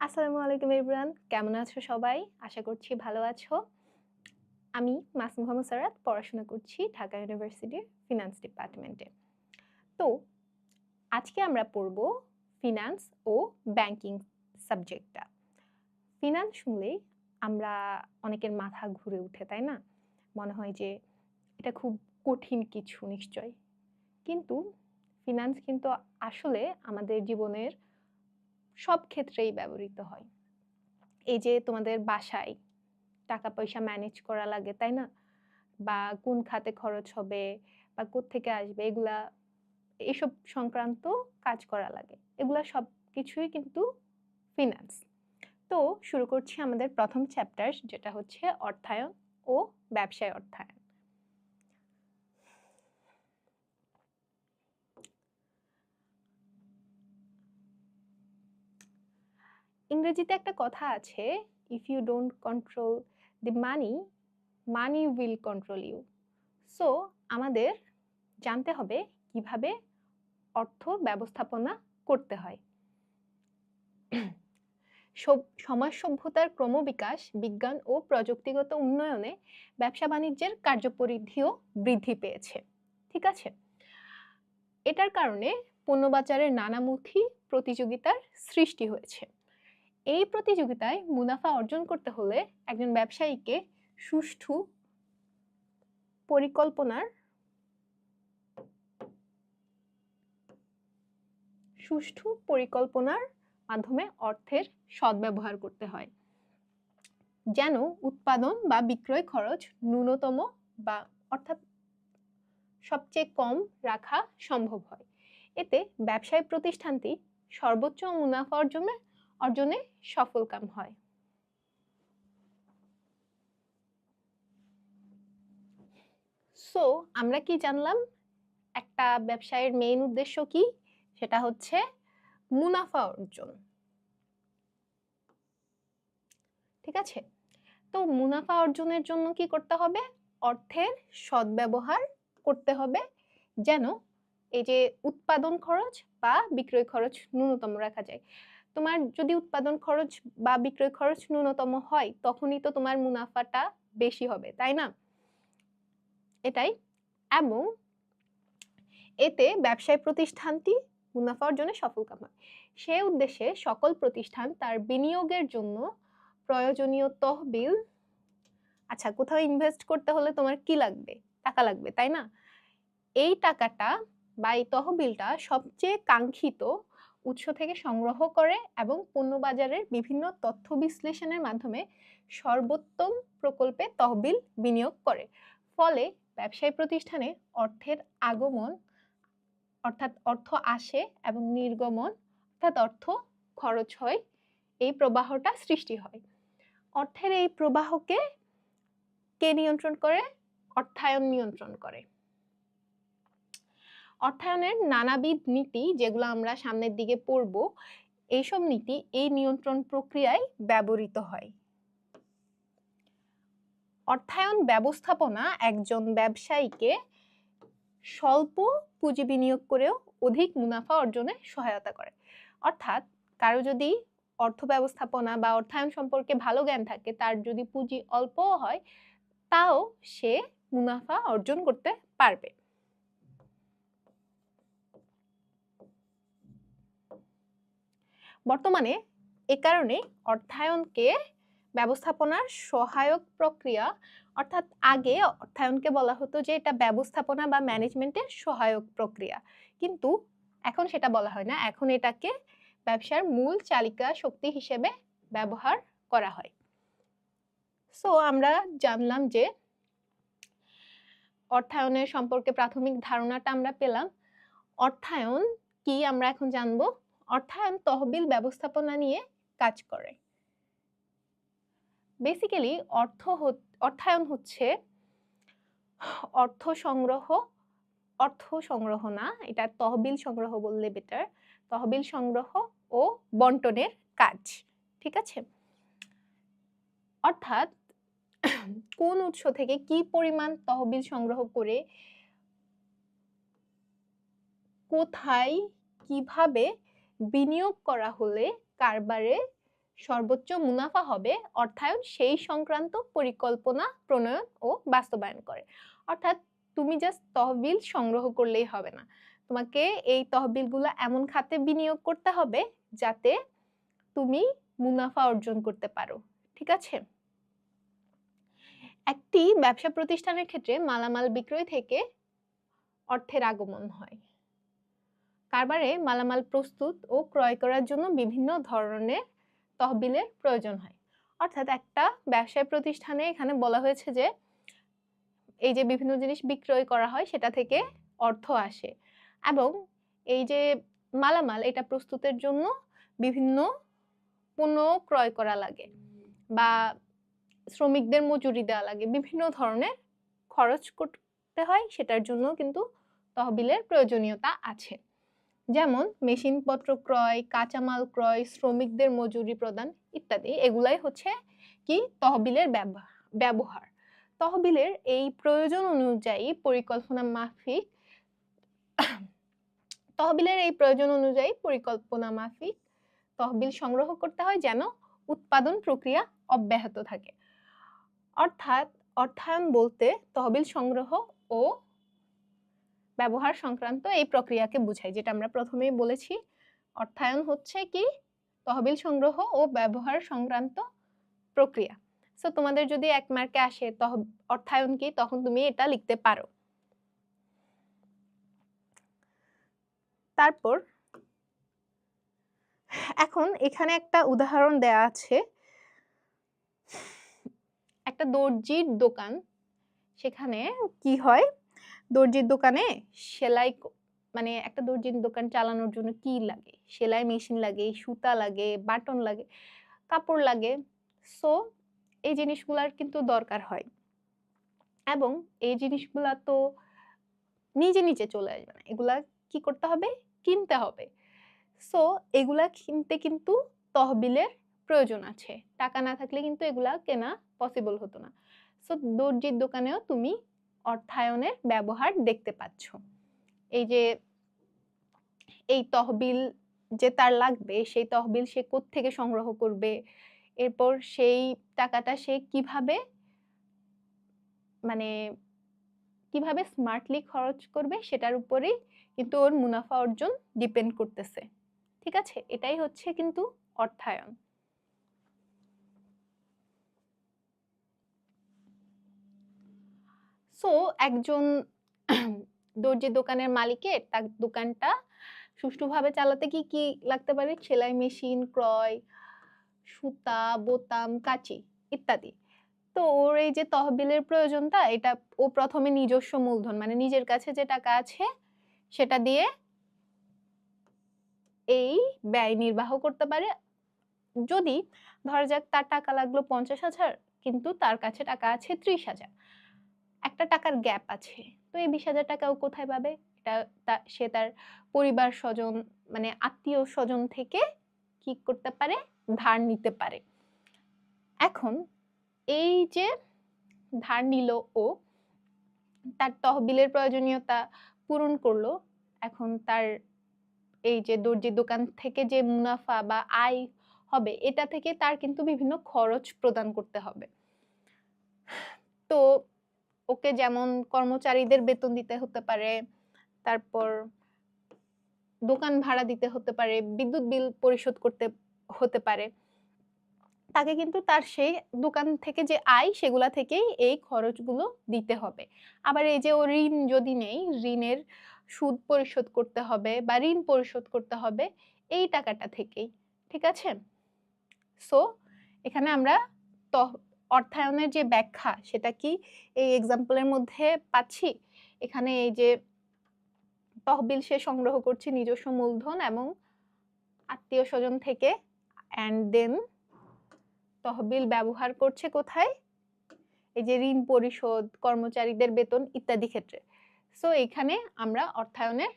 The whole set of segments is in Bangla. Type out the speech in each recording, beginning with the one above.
আসসালামু আলাইকুম এভরিওয়ান, কেমন আছো সবাই? আশা করছি ভালো আছো। আমি মাসুম মোহাম্মদ সারাত পড়াশোনা করছি ঢাকা ইউনিভার্সিটির ফিনান্স ডিপার্টমেন্টে। তো আজকে আমরা পড়ব ফিনান্স ও ব্যাংকিং সাবজেক্টটা। ফিনান্স শুনলেই আমরা অনেকের মাথা ঘুরে উঠে, তাই না? মনে হয় যে এটা খুব কঠিন কিছু নিশ্চয়ই। কিন্তু ফিনান্স কিন্তু আসলে আমাদের জীবনের সব ক্ষেত্রেই ব্যবহৃত হয়। এই যে তোমাদের বাসায় টাকা পয়সা ম্যানেজ করা লাগে, তাই না? বা কোন খাতে খরচ হবে বা কোত্থেকে আসবে এসব সংক্রান্ত কাজ করা লাগে। এগুলা সবকিছুই কিন্তু ফিন্যান্স। তো শুরু করছি আমাদের প্রথম চ্যাপ্টার, যেটা হচ্ছে অর্থায়ন ও ব্যবসায় অর্থায়ন। ইংরেজিতে একটা কথা আছে, if you don't control the money, money will control you. So আমাদের জানতে হবে কিভাবে অর্থ ব্যবস্থাপনা করতে হয়। সমাজ সভ্যতার ক্রমবিকাশ, বিজ্ঞান ও প্রযুক্তিগত উন্নয়নে ব্যবসা বাণিজ্যের কার্যপরিধিও বৃদ্ধি পেয়েছে। ঠিক আছে? এটার কারণে পণ্যবাজারের নানামুখী প্রতিযোগিতার সৃষ্টি হয়েছে। এই প্রতিযোগিতায় মুনাফা অর্জন করতে হলে একজন ব্যবসায়ীকে সুষ্ঠু পরিকল্পনার মাধ্যমে অর্থের সদ্ব্যবহার করতে হয়, যেন উৎপাদন বা বিক্রয় খরচ ন্যূনতম বা অর্থাৎ সবচেয়ে কম রাখা সম্ভব হয়। এতে ব্যবসায় প্রতিষ্ঠানটি সর্বোচ্চ মুনাফা অর্জনে সফলকাম হয়। সো আমরা কি জানলাম? একটা ব্যবসায়ের মেইন উদ্দেশ্য কি? সেটা হচ্ছে মুনাফা অর্জন। ঠিক আছে? তো মুনাফা অর্জনের জন্য কি করতে হবে? অর্থের সদ্ব্যবহার করতে হবে, যেন এই যে উৎপাদন খরচ বা বিক্রয় খরচ ন্যূনতম রাখা যায়। তোমার যদি উৎপাদন খরচ বা বিক্রয় খরচ ন্যূনতম হয়, তখনই তো তোমার মুনাফাটা বেশি হবে, তাই না? এটাই। এবং এতে ব্যবসায় প্রতিষ্ঠানটি মুনাফা অর্জনে সফলকাম হয়। সে উদ্দেশ্যে সকল প্রতিষ্ঠান তার বিনিয়োগের জন্য প্রয়োজনীয় তহবিল, আচ্ছা, কোথাও ইনভেস্ট করতে হলে তোমার কি লাগবে? টাকা লাগবে, তাই না? এই টাকাটা বা এই তহবিলটা সবচেয়ে কাঙ্ক্ষিত উৎস থেকে সংগ্রহ করে এবং পণ্য বাজারের বিভিন্ন তথ্য বিশ্লেষণের মাধ্যমে সর্বোত্তম প্রকল্পে তহবিল বিনিয়োগ করে। ফলে ব্যবসায়ী প্রতিষ্ঠানে অর্থের আগমন অর্থাৎ অর্থ আসে এবং নির্গমন অর্থাৎ অর্থ খরচ হয়, এই প্রবাহটা সৃষ্টি হয়। অর্থের এই প্রবাহকে কে নিয়ন্ত্রণ করে? অর্থায়ন নিয়ন্ত্রণ করে। অর্থায়নের নানাবিধ নীতি, যেগুলো আমরা সামনের দিকে পড়ব, এইসব নীতি এই নিয়ন্ত্রণ প্রক্রিয়ায় ব্যবহৃত হয়। অর্থায়ন ব্যবস্থাপনা একজন ব্যবসায়ীকে স্বল্প পুঁজি বিনিয়োগ করেও অধিক মুনাফা অর্জনে সহায়তা করে। অর্থাৎ কারো যদি অর্থ ব্যবস্থাপনা বা অর্থায়ন সম্পর্কে ভালো জ্ঞান থাকে, তার যদি পুঁজি অল্পও হয়, তাও সে মুনাফা অর্জন করতে পারবে। বর্তমানে এ কারণে অর্থায়নকে ব্যবস্থাপনার সহায়ক প্রক্রিয়া, অর্থাৎ আগে অর্থায়নকে বলা হতো যে এটা ব্যবস্থাপনা বা ম্যানেজমেন্টের সহায়ক প্রক্রিয়া, কিন্তু এখন সেটা বলা হয় না, এখন এটাকে ব্যবসার মূল চালিকা শক্তি হিসেবে ব্যবহার করা হয়। সো আমরা জানলাম যে অর্থায়নের সম্পর্কে প্রাথমিক ধারণাটা আমরা পেলাম। অর্থায়ন কি আমরা এখন জানবো। অর্থায়ন তহবিল ব্যবস্থাপনা নিয়ে কাজ করে। বেসিক্যালি অর্থায়ন হচ্ছে অর্থ সংগ্রহ না, এটা তহবিল সংগ্রহ বললে বেটার। তহবিল সংগ্রহ ও বন্টনের কাজ। ঠিক আছে? অর্থাৎ কোন উৎস থেকে কি পরিমাণ তহবিল সংগ্রহ করে কোথায় কিভাবে বিনিয়োগ করা হলে কারবারে সর্বোচ্চ মুনাফা হবে অর্থায়ন সেই সংক্রান্ত পরিকল্পনা প্রণয়ন ও বাস্তবায়ন করে। অর্থাৎ তুমি জাস্ট তহবিল সংগ্রহ করলেই হবে না, তোমাকে এই তহবিলগুলো এমন খাতে বিনিয়োগ করতে হবে যাতে তুমি মুনাফা অর্জন করতে পারো। ঠিক আছে? একটি ব্যবসা প্রতিষ্ঠানের ক্ষেত্রে মালামাল বিক্রয় থেকে অর্থের আগমন হয়। কারবারে মালামাল প্রস্তুত ও ক্রয় করার জন্য বিভিন্ন ধরনের তহবিলের প্রয়োজন হয়। অর্থাৎ একটা ব্যবসায় প্রতিষ্ঠানে এখানে বলা হয়েছে যে এই যে বিভিন্ন জিনিস বিক্রয় করা হয় সেটা থেকে অর্থ আসে, এবং এই যে মালামাল এটা প্রস্তুতের জন্য বিভিন্ন পণ্য ক্রয় করা লাগে বা শ্রমিকদের মজুরি দেওয়া লাগে, বিভিন্ন ধরনের খরচ করতে হয়, সেটার জন্য কিন্তু তহবিলের প্রয়োজনীয়তা আছে। যেমন মেশিনপত্র ক্রয়, কাঁচামাল ক্রয়, শ্রমিকদের মজুরি প্রদান ইত্যাদি, এগুলাই হচ্ছে কি তহবিলের ব্যবহার। তহবিলের এই প্রয়োজন অনুযায়ী পরিকল্পনা মাফিক তহবিল সংগ্রহ করতে হয় যেন উৎপাদন প্রক্রিয়া অব্যাহত থাকে। অর্থাৎ অর্থায়ন বলতে তহবিল সংগ্রহ ও ব্যবহার সংক্রান্ত এই প্রক্রিয়াকে বোঝায়, যেটা আমরা প্রথমেই বলেছি। অর্থায়ন হচ্ছে কি তহবিল সংগ্রহ ও ব্যবহার সংক্রান্ত প্রক্রিয়া। সো তোমাদের যদি 1 মার্কে আসে অর্থায়ন কি, তখন তুমি এটা লিখতে পারো। তারপর এখন এখানে একটা উদাহরণ দেয়া আছে, একটা দর্জির দোকান। সেখানে কি হয়, দর্জির দোকানে সেলাই, মানে একটা দর্জির দোকান চালানোর জন্য কি লাগে, সেলাই মেশিন লাগে, সুতা লাগে, বাটন লাগে, কাপড় লাগে। সো এই জিনিসগুলার কিন্তু দরকার হয়, এবং এই জিনিসগুলা তো নিজে নিজে চলে আসবে না, এগুলা কি করতে হবে, কিনতে হবে। সো এগুলা কিনতে কিন্তু তহবিলের প্রয়োজন আছে, টাকা না থাকলে কিন্তু এগুলা কেনা পসিবল হতো না। সো দর্জির দোকানেও তুমি অর্থায়নের ব্যবহার দেখতে পাচ্ছ। এই যে এই তহবিল যে তার লাগবে, সেই তহবিল সে কোত্থেকে সংগ্রহ করবে, এরপর সেই টাকাটা সে কিভাবে স্মার্টলি খরচ করবে, সেটার উপরেই কিন্তু ওর মুনাফা অর্জন ডিপেন্ড করতেছে। ঠিক আছে? এটাই হচ্ছে কিন্তু অর্থায়ন। সো একজন দর্জির দোকানের মালিকের তার দোকানটা সুষ্ঠুভাবে চালাতে কি কি লাগতে পারে, সেলাই মেশিন ক্রয়, সুতা, বোতাম, কাঁচি ইত্যাদি। তো ওর এই যে তহবিলের প্রয়োজনটা, এটা ও প্রথমে নিজস্ব মূলধন, মানে নিজের কাছে যে টাকা আছে সেটা দিয়ে এই ব্যয় নির্বাহ করতে পারে। যদি ধরা যাক তার টাকা লাগলো 50,000, কিন্তু তার কাছে টাকা আছে 30,000, একটা টাকার গ্যাপ আছে, তো এই 20,000 টাকা ও কোথায় পাবে? এটা সে তার পরিবার স্বজন, মানে আত্মীয় স্বজন থেকে কি করতে পারে, ধার নিতে পারে। এখন এই যে ধার নিল ও তার তহবিলের প্রয়োজনীয়তা পূরণ করলো, এখন তার এই যে দর্জির দোকান থেকে যে মুনাফা বা আয় হবে, এটা থেকে তার কিন্তু বিভিন্ন খরচ প্রদান করতে হবে। তো ওকে যেমন কর্মচারীদের বেতন দিতে হতে পারে, তারপর দোকান ভাড়া দিতে হতে পারে, বিদ্যুৎ বিল পরিশোধ করতে হতে পারে, তাকে কিন্তু তার সেই দোকান থেকে যে আয় সেগুলা থেকেই এই খরচগুলো দিতে হবে। আবার এই যে ও ঋণ যদি নেই, ঋণের সুদ পরিশোধ করতে হবে বা ঋণ পরিশোধ করতে হবে এই টাকাটা থেকেই। ঠিক আছে? সো এখানে আমরা অর্থায়নের যে ব্যাখ্যা সেটা কি এই এক্সাম্পলের মধ্যে পাচ্ছি। এখানে এই যে তহবিল সে সংগ্রহ করছে নিজস্ব মূলধন এবং আত্মীয় স্বজন থেকে, অ্যান্ড দেন তহবিল ব্যবহার করছে কোথায়, এই যে ঋণ পরিশোধ, কর্মচারীদের বেতন ইত্যাদি ক্ষেত্রে। সো এখানে আমরা অর্থায়নের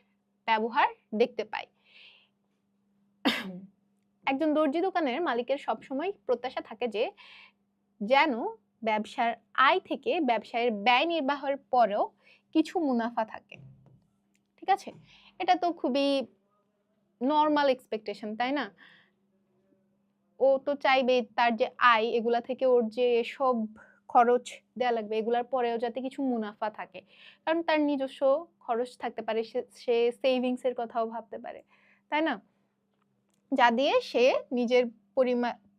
ব্যবহার দেখতে পাই। একজন দর্জি দোকানের মালিকের সবসময় প্রত্যাশা থাকে যে যেন ব্যবসার আয় থেকে ব্যবসায়ের ব্যয় নির্বাহের পরেও কিছু মুনাফা থাকে। ঠিক আছে? এটা তো খুবই নর্মাল এক্সপেকটেশন, তাই না? ও তো চাইবে তার যে আয় এগুলা থেকে ওর যে সব খরচ দেয়া লাগবে এগুলার পরেও যাতে কিছু মুনাফা থাকে, কারণ তার নিজস্ব খরচ থাকতে পারে, সে সেভিংস এর কথাও ভাবতে পারে, তাই না? যা দিয়ে সে নিজের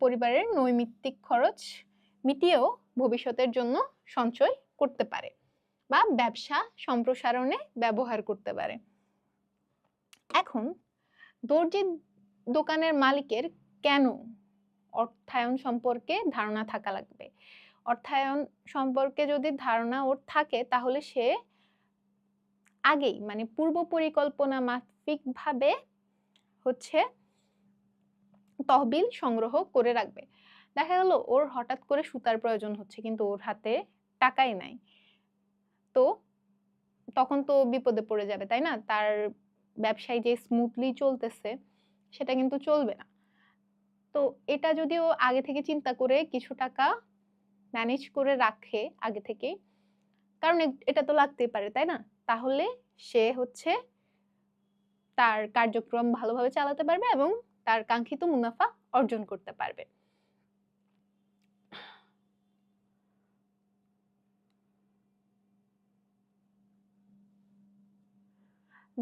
পরিবারের নৈমিত্তিক খরচ মিটিয়েও ভবিষ্যতের জন্য সঞ্চয় করতে পারে বা ব্যবসা সম্প্রসারণে ব্যবহার করতে পারে। এখন দর্জি দোকানের মালিকের কেন অর্থায়ন সম্পর্কে ধারণা থাকা লাগবে? অর্থায়ন সম্পর্কে যদি ধারণা ওর থাকে তাহলে সে আগেই মানে পূর্ব পরিকল্পনা মাফিকভাবে হচ্ছে তহবিল সংগ্রহ করে রাখবে। দেখা গেল ওর হঠাৎ করে সুতার প্রয়োজন হচ্ছে কিন্তু ওর হাতে টাকাই নাই, তো তখন তো বিপদে পড়ে যাবে, তাই না? তার ব্যবসায় যে স্মুথলি চলতেছে সেটা কিন্তু চলবে না। তো এটা যদি ও আগে থেকে চিন্তা করে কিছু টাকা ম্যানেজ করে রাখে আগে থেকে, কারণ এটা তো লাগতেই পারে, তাই না? তাহলে সে হচ্ছে তার কার্যক্রম ভালোভাবে চালাতে পারবে এবং তার কাঙ্ক্ষিত মুনাফা অর্জন করতে পারবে।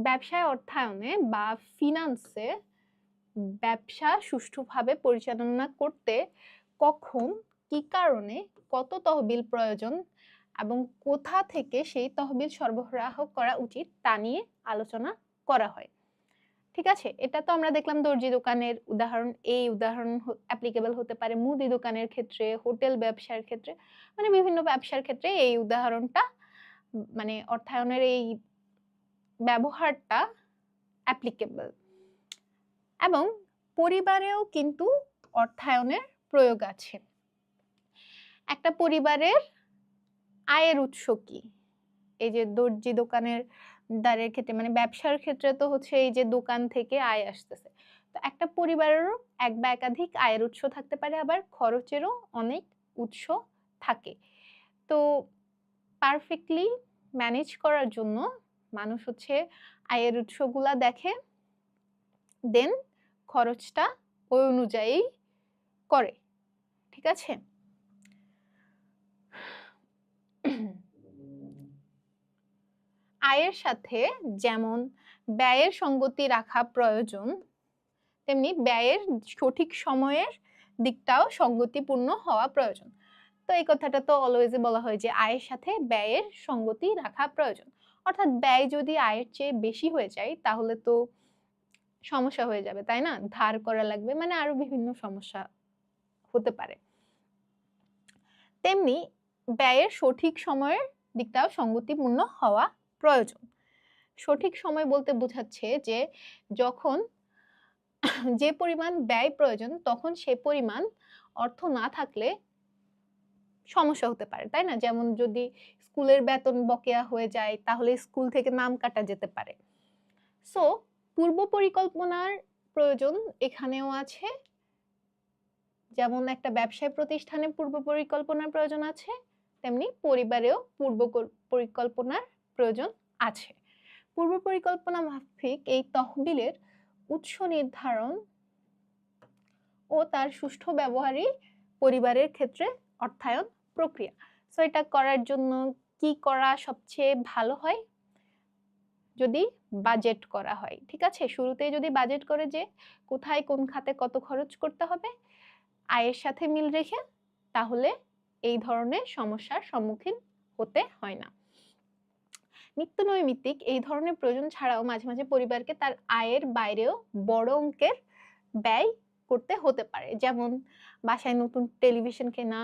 ব্যবসায় অর্থায়নে বা ফিনান্সে ব্যবসা সুষ্ঠুভাবে পরিচালনা করতে কখন, কি কারণে, কত তহবিল প্রয়োজন এবং কোথা থেকে সেই তহবিল সরবরাহ করা উচিত তা নিয়ে আলোচনা করা হয়। ঠিক আছে, এটা তো আমরা দেখলাম দর্জি দোকানের উদাহরণ। এই উদাহরণ অ্যাপ্লিকেবল হতে পারে মুদি দোকানের ক্ষেত্রে, হোটেল ব্যবসার ক্ষেত্রে, মানে বিভিন্ন ব্যবসার ক্ষেত্রে এই উদাহরণটা মানে অর্থায়নের এই ব্যবহারটা অ্যাপ্লিকেবল। এবং পরিবারেও কিন্তু অর্থায়নের প্রয়োগ আছে। একটা পরিবারের আয়ের উৎস কি? এই যে দর্জি দোকানের দারের ক্ষেত্রে মানে ব্যবসার ক্ষেত্রে তো হচ্ছে এই যে দোকান থেকে আয় আসতেছে, তো একটা পরিবারেরও এক বা একাধিক আয়ের উৎস থাকতে পারে, আবার খরচেরও অনেক উৎস থাকে। তো পারফেক্টলি ম্যানেজ করার জন্য মানুষ হচ্ছে আয়ের উৎসগুলা দেখে, দেন খরচটা ওই অনুযায়ী করে। ঠিক আছে, আয়ের সাথে যেমন ব্যয়ের সঙ্গতি রাখা প্রয়োজন, তেমনি ব্যয়ের সঠিক সময়ের দিকটাও সঙ্গতিপূর্ণ হওয়া প্রয়োজন। তো এই কথাটা তো অলওয়েজ বলা হয় যে আয়ের সাথে ব্যয়ের সঙ্গতি রাখা প্রয়োজন। অর্থাৎ ব্যয় যদি আয়ের চেয়ে বেশি হয়ে যায় তাহলে তো সমস্যা হয়ে যাবে, তাই না? ধার করা লাগবে, মানে আরো বিভিন্ন সমস্যা হতে পারে। তেমনি ব্যয়ের সঠিক সময়ের দিকটাও সঙ্গতিপূর্ণ হওয়া প্রয়োজন। সঠিক সময় বলতে বোঝাচ্ছে যে যখন যে পরিমাণ ব্যয় প্রয়োজন তখন সে পরিমাণ অর্থ না থাকলে সমস্যা হতে পারে, তাই না? যেমন যদি স্কুলের বেতন বকেয়া হয়ে যায় তাহলে স্কুল থেকে নাম কাটা যেতে পারে। সো পূর্ব পরিকল্পনার প্রয়োজন এখানেও আছে, যেমন একটা ব্যবসায় প্রতিষ্ঠানে পূর্ব পরিকল্পনার প্রয়োজন আছে, তেমনি পরিবারেও পূর্ব পরিকল্পনার প্রয়োজন আছে। পূর্ব পরিকল্পনা মাফিক এই তহবিলের উৎস নির্ধারণ ও তার সুষ্ঠু ব্যবহারই পরিবারের ক্ষেত্রে অর্থায়ন প্রক্রিয়া। সো এটা করার জন্য কি করা সবচেয়ে ভালো হয়? যদি বাজেট করা হয়, ঠিক আছে? শুরুতেই যদি বাজেট করে যে কোথায় কোন খাতে কত খরচ করতে হবে আয়ের সাথে মিল রেখে, তাহলে এই ধরনের সমস্যার সম্মুখীন হতে হয় না। নিত্য নৈমিত্তিক এই ধরনের প্রয়োজন ছাড়াও মাঝে মাঝে পরিবারকে তার আয়ের বাইরেও বড় অঙ্কের ব্যয় করতে হতে পারে, যেমন বাসায় নতুন টেলিভিশন কেনা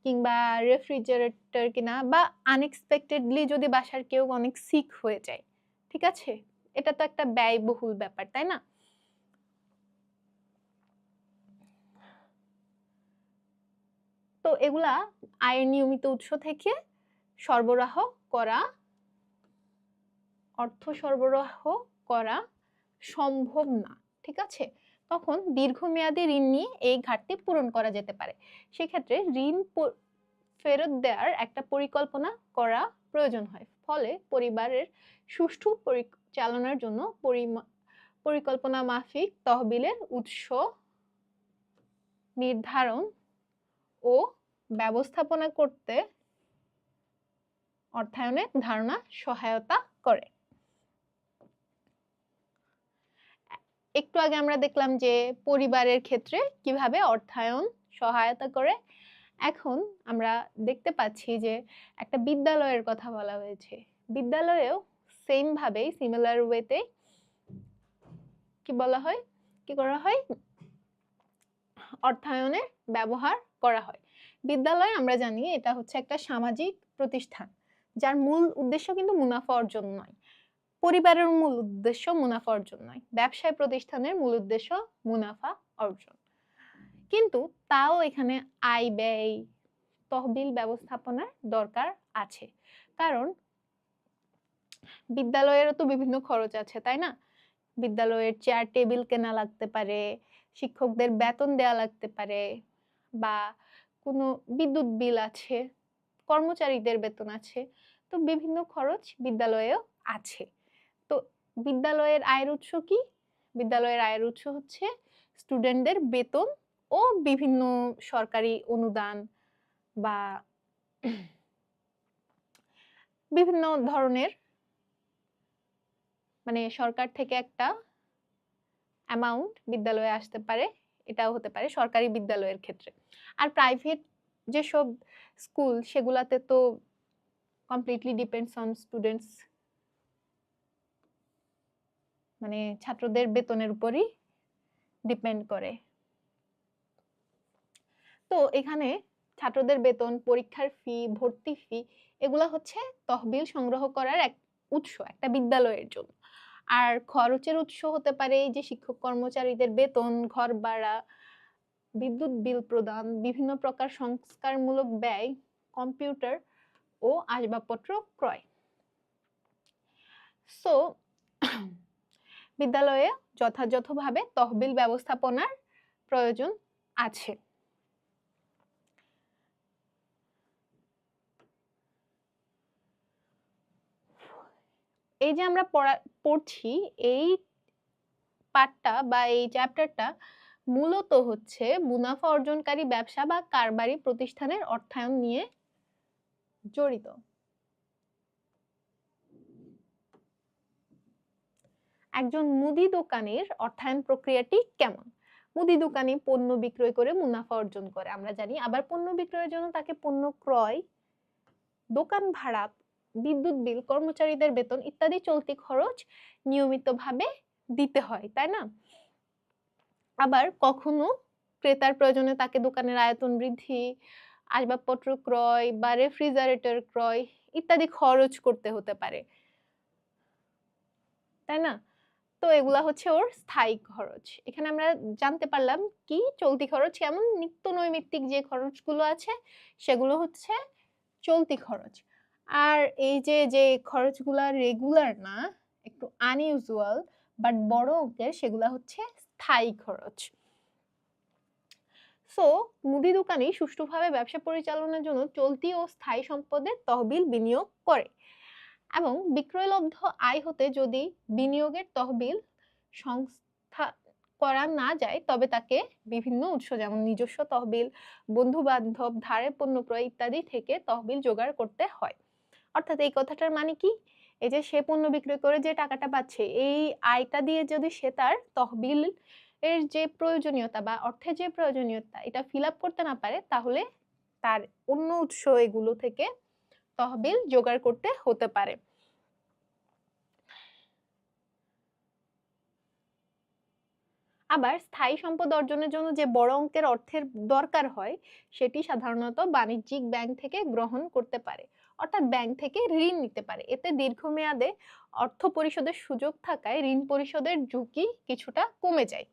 কিংবা রেফ্রিজারেটর কেনা, বা আনএক্সপেক্টেডলি যদি বাসার কেউ অনেক সিক হয়ে যায়, ঠিক আছে? এটা তো একটা ব্যয়বহুল ব্যাপার, তাই না? তো এগুলা আয়ের নিয়মিত উৎস থেকে সরবরাহ করা, অর্থ সরবরাহ করা সম্ভব না, ঠিক আছে? তখন দীর্ঘমেয়াদী ঋণ নিয়ে এই ঘাটতি পূরণ করা যেতে পারে। সেক্ষেত্রে ঋণ ফেরত দেওয়ার একটা পরিকল্পনা করা প্রয়োজন হয়, ফলে পরিবারের সুষ্ঠু পরিচালনার জন্য পরিকল্পনা মাফিক তহবিলের উৎস নির্ধারণ ও ব্যবস্থাপনা করতে অর্থায়নের ধারণা সহায়তা করে। একটু আগে আমরা দেখলাম যে পরিবারের ক্ষেত্রে কিভাবে অর্থায়ন সহায়তা করে। এখন আমরা দেখতে পাচ্ছি যে একটা বিদ্যালয়ের কথা বলা হয়েছে। বিদ্যালয়েও সেম ভাবে সিমিলার ওয়েতে কি বলা হয়, কি করা হয়, অর্থায়নের ব্যবহার করা হয়। বিদ্যালয় আমরা জানি এটা হচ্ছে একটা সামাজিক প্রতিষ্ঠান, যার মূল উদ্দেশ্য কিন্তু মুনাফা অর্জন নয়। পরিবারের মূল উদ্দেশ্য মুনাফা অর্জন নয়, ব্যবসায় প্রতিষ্ঠানের মূল উদ্দেশ্য মুনাফা অর্জন। কিন্তু তাও এখানে আয় ব্যয় তহবিল ব্যবস্থাপনার দরকার আছে, কারণ বিদ্যালয়েরও তো বিভিন্ন খরচ আছে, তাই না? বিদ্যালয়ের চেয়ার টেবিল কেনা লাগতে পারে, শিক্ষকদের বেতন দেয়া লাগতে পারে, বা কোনো বিদ্যুৎ বিল আছে, কর্মচারীদের বেতন আছে, তো বিভিন্ন খরচ বিদ্যালয়েও আছে। তো বিদ্যালয়ের আয়ের উৎস কি? বিদ্যালয়ের আয়ের উৎস হচ্ছে স্টুডেন্টদের বেতন ও বিভিন্ন সরকারি অনুদান বা বিভিন্ন ধরনের, মানে সরকার থেকে একটা অ্যামাউন্ট বিদ্যালয়ে আসতে পারে, এটাও হতে পারে সরকারি বিদ্যালয়ের ক্ষেত্রে। আর প্রাইভেট যেসব স্কুল সেগুলাতে তো কমপ্লিটলি ডিপেন্ডস অন স্টুডেন্টস, মানে ছাত্রদের বেতনের উপরই ডিপেন্ড করে। তো এখানে ছাত্রদের বেতন, পরীক্ষার ফি, ভর্তি ফি, এগুলা হচ্ছে তহবিল সংগ্রহ করার এক উৎস একটা বিদ্যালয়ের জন্য। আর খরচের উৎস হতে পারে এই যে শিক্ষক কর্মচারীদের বেতন, ঘর ভাড়া, বিদ্যুৎ বিল প্রদান, বিভিন্ন প্রকার সংস্কারমূলক ব্যয়, কম্পিউটার ও আসবাবপত্র ক্রয়। সো বিদ্যালয়ে যথাযথভাবে তহবিল ব্যবস্থাপনার প্রয়োজন আছে। এই যে আমরা পড়ছি, এই পার্টটা বা এই চ্যাপ্টারটা মূলত হচ্ছে মুনাফা অর্জনকারী ব্যবসা বা কারবারি প্রতিষ্ঠানের অর্থায়ন নিয়ে জড়িত। একজন মুদি দোকানের অর্থায়ন প্রক্রিয়াটি কেমন? মুদি দোকানি পণ্য বিক্রয় করে মুনাফা অর্জন করে, আমরা জানি। আবার পণ্য বিক্রয়ের জন্য তাকে পণ্য ক্রয়, দোকান ভাড়া, বিদ্যুৎ বিল, কর্মচারীদের বেতন ইত্যাদি চলতি খরচ নিয়মিতভাবে দিতে হয়, তাই না? আবার কখনো ক্রেতার প্রয়োজনে তাকে দোকানের আয়তন বৃদ্ধি, আসবাবপত্র ক্রয় বা রেফ্রিজারেটর ক্রয় ইত্যাদি খরচ করতে হতে পারে, তাই না? তো এগুলা হচ্ছে ওর স্থায়ী খরচ। এখানে আমরা জানতে পারলাম কি চলতি খরচ কেমন, নিত্য নৈমিত্তিক যে খরচগুলো আছে সেগুলো হচ্ছে চলতি খরচ। আর এই যে যে খরচগুলা রেগুলার না, একটু আনইউজুয়াল বাট বড় অঙ্কের, সেগুলা হচ্ছে স্থায়ী খরচ। সো মুদি দোকানি সুষ্ঠুভাবে ব্যবসা পরিচালনার জন্য চলতি ও স্থায়ী সম্পদের তহবিল বিনিয়োগ করে, এবং বিক্রয়লব্ধ আয় হতে যদি বিনিয়োগের তহবিল সংস্থা করা না যায় তবে তাকে বিভিন্ন উৎস যেমন নিজস্ব তহবিল, বন্ধু বান্ধব, ধারে পণ্য ক্রয় ইত্যাদি থেকে তহবিল জোগাড় করতে হয়। অর্থাৎ এই কথাটার মানে কি, এই যে সে পণ্য বিক্রয় করে যে টাকাটা পাচ্ছে, এই আয়টা দিয়ে যদি সে তার তহবিল এর যে প্রয়োজনীয়তা বা অর্থের যে প্রয়োজনীয়তা এটা ফিল আপ করতে না পারে, তাহলে তার অন্য উৎস এগুলো থেকে তহবিল জোগাড় করতে হতে পারে। আবার স্থায়ী সম্পদ অর্জনের জন্য যে বড় অঙ্কের অর্থের দরকার হয় সেটি সাধারণত বাণিজ্যিক ব্যাংক থেকে গ্রহণ করতে পারে, অর্থাৎ ব্যাংক থেকে ঋণ নিতে পারে। এতে দীর্ঘমেয়াদে অর্থ পরিশোধের সুযোগ থাকায় ঋণ পরিশোধের ঝুঁকি কিছুটা কমে যায়।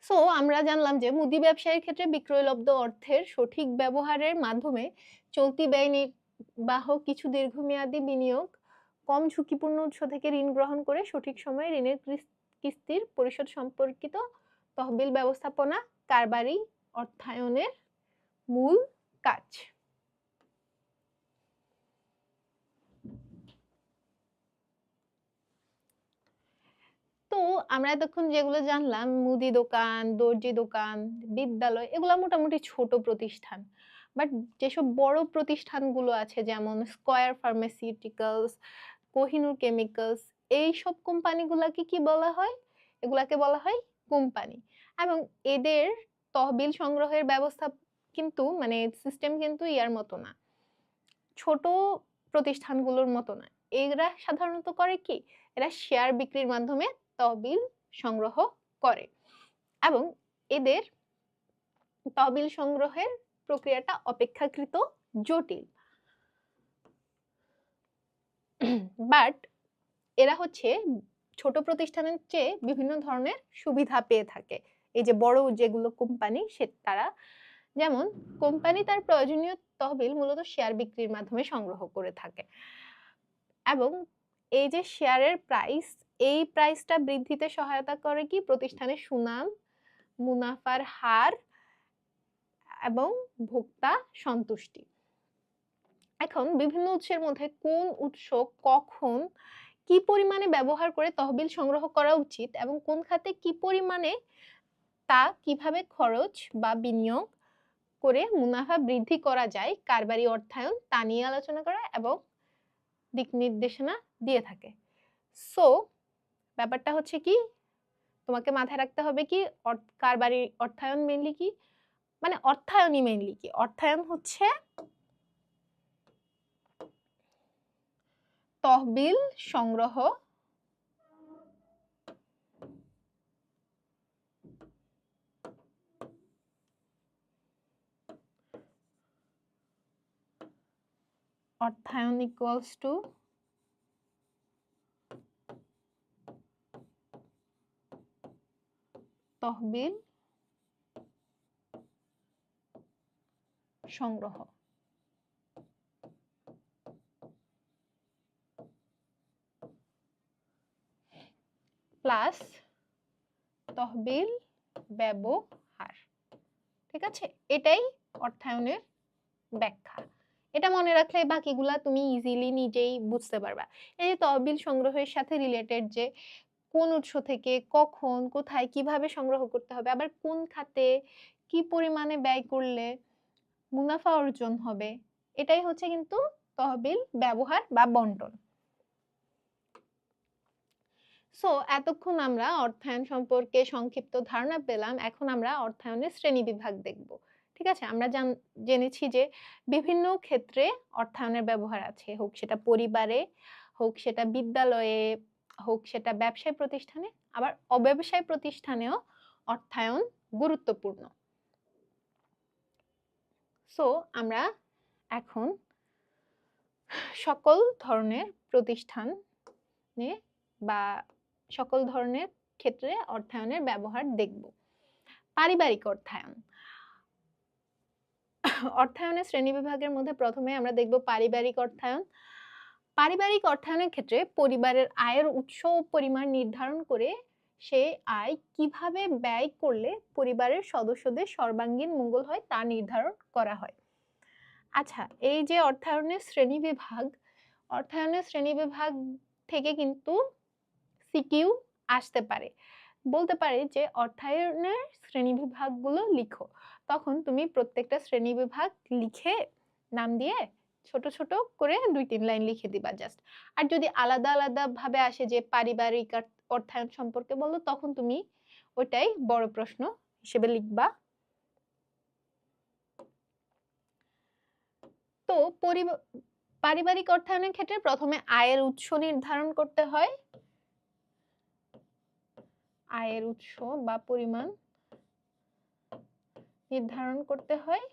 সো আমরা জানলাম যে মুদি ব্যবসায়ের ক্ষেত্রে বিক্রয়লব্ধ অর্থের সঠিক ব্যবহারের মাধ্যমে চলতি ব্যয় নির্বাহ, কিছু দীর্ঘমেয়াদী বিনিয়োগ, কম ঝুঁকিপূর্ণ উৎস থেকে ঋণ গ্রহণ করে সঠিক সময়ে ঋণের কিস্তির পরিশোধ সম্পর্কিত তহবিল ব্যবস্থাপনা কারবারি অর্থায়নের মূল কাজ। তো আমরা এতক্ষণ যেগুলো জানলাম, মুদি দোকান, দর্জি দোকান, বিদ্যালয়, এগুলা মোটামুটি ছোট প্রতিষ্ঠান। বাট যেসব বড় প্রতিষ্ঠানগুলো আছে যেমন স্কয়ার ফার্মাসিউটিক্যালস, কোহিনূর কেমিক্যালস, এইসব কোম্পানিগুলাকে কি বলা হয়? এগুলাকে বলা হয় কোম্পানি। এবং এদের তহবিল সংগ্রহের ব্যবস্থা কিন্তু মানে সিস্টেম কিন্তু ইয়ার মতো না, ছোট প্রতিষ্ঠানগুলোর মতো না। এরা সাধারণত করে কি, এরা শেয়ার বিক্রির মাধ্যমে তহবিল সংগ্রহ করে এবং এদের তহবিল সংগ্রহের প্রক্রিয়াটা অপেক্ষাকৃত জটিল। বাট এরা হচ্ছে ছোট প্রতিষ্ঠানের চেয়ে বিভিন্ন ধরনের সুবিধা পেয়ে থাকে। এই যে বড় যেগুলো কোম্পানি তারা, যেমন কোম্পানি তার প্রয়োজনীয় তহবিল মূলত শেয়ার বিক্রির মাধ্যমে সংগ্রহ করে থাকে এবং এই যে শেয়ারের প্রাইস, এই প্রাইসটা বৃদ্ধিতে সহায়তা করে কি প্রতিষ্ঠানের সুনাম, মুনাফার হার এবং ভোক্তা সন্তুষ্টি। এখন বিভিন্ন উৎসের মধ্যে কোন উৎস কখন কি পরিমাণে ব্যবহার করে তহবিল সংগ্রহ করা উচিত এবং কোন খাতে কি পরিমাণে তা কিভাবে খরচ বা বিনিয়োগ করে মুনাফা বৃদ্ধি করা যায়, কারবারি অর্থায়ন তা নিয়ে আলোচনা করা এবং দিক নির্দেশনা দিয়ে থাকে। সো ব্যাপারটা হচ্ছে কি, তোমাকে মাথায় রাখতে হবে কি কারবারি অর্থায়ন মেইনলি কি, মানে অর্থায়নই মেইনলি কি, অর্থায়ন হচ্ছে তহবিল সংগ্রহ অর্থায়ন ইকুয়ালস টু তহবিল সংগ্রহ প্লাস তহবিল ব্যবহার। ঠিক আছে, এটাই অর্থায়নের ব্যাখ্যা। এটা মনে রাখলে বাকিগুলা তুমি ইজিলি নিজেই বুঝতে পারবা। এই যে তহবিল সংগ্রহের সাথে রিলেটেড যে কোন উৎস থেকে কখন কোথায় কিভাবে সংগ্রহ করতে হবে, আবার কোন খাতে কি পরিমাণে ব্যয় করলে মুনাফা অর্জন হবে, এটাই হচ্ছে কিন্তু তহবিল ব্যবহার বা বন্টন। সো এতক্ষণ আমরা অর্থায়ন সম্পর্কে সংক্ষিপ্ত ধারণা পেলাম। এখন আমরা অর্থায়নের শ্রেণীবিভাগ দেখব। ঠিক আছে, আমরা জেনেছি যে বিভিন্ন ক্ষেত্রে অর্থায়নের ব্যবহার আছে, হোক সেটা পরিবারে, হোক সেটা বিদ্যালয়ে, হোক সেটা ব্যবসায় প্রতিষ্ঠানে, আবার অব্যবসায় প্রতিষ্ঠানেও অর্থায়ন গুরুত্বপূর্ণ। সো আমরা এখন সকল ধরনের প্রতিষ্ঠানে বা সকল ধরনের ক্ষেত্রে অর্থায়নের ব্যবহার দেখব। পারিবারিক অর্থায়ন। অর্থায়নের শ্রেণীবিভাগের মধ্যে প্রথমে আমরা দেখব পারিবারিক অর্থায়ন। পারিবারিক অর্থায়নের ক্ষেত্রে পরিবারের আয়ের উৎস ও পরিমাণ নির্ধারণ করে সেই আয় কিভাবে ব্যয় করলে পরিবারের সদস্যদের সর্বাঙ্গীন মঙ্গল হয় তা নির্ধারণ করা হয়। আচ্ছা, এই যে অর্থায়নের শ্রেণীবিভাগ থেকে কিন্তু সিকিউ আসতে পারে, বলতে পারে যে অর্থায়নের শ্রেণীবিভাগগুলো লিখো। তখন তুমি প্রত্যেকটা শ্রেণীবিভাগ লিখে নাম দিয়ে ছোট ছোট করে 2-3 লাইন লিখে দিবা জাস্ট। আর যদি আলাদা আলাদা ভাবে আসে যে পারিবারিক অর্থায়ন সম্পর্কে বলো, তখন তুমি ওটাই বড় প্রশ্ন হিসেবে লিখবা। তো পারিবারিক অর্থায়নের ক্ষেত্রে প্রথমে আয়ের উৎস নির্ধারণ করতে হয়, আয়ের উৎস বা পরিমাণ নির্ধারণ করতে হয়,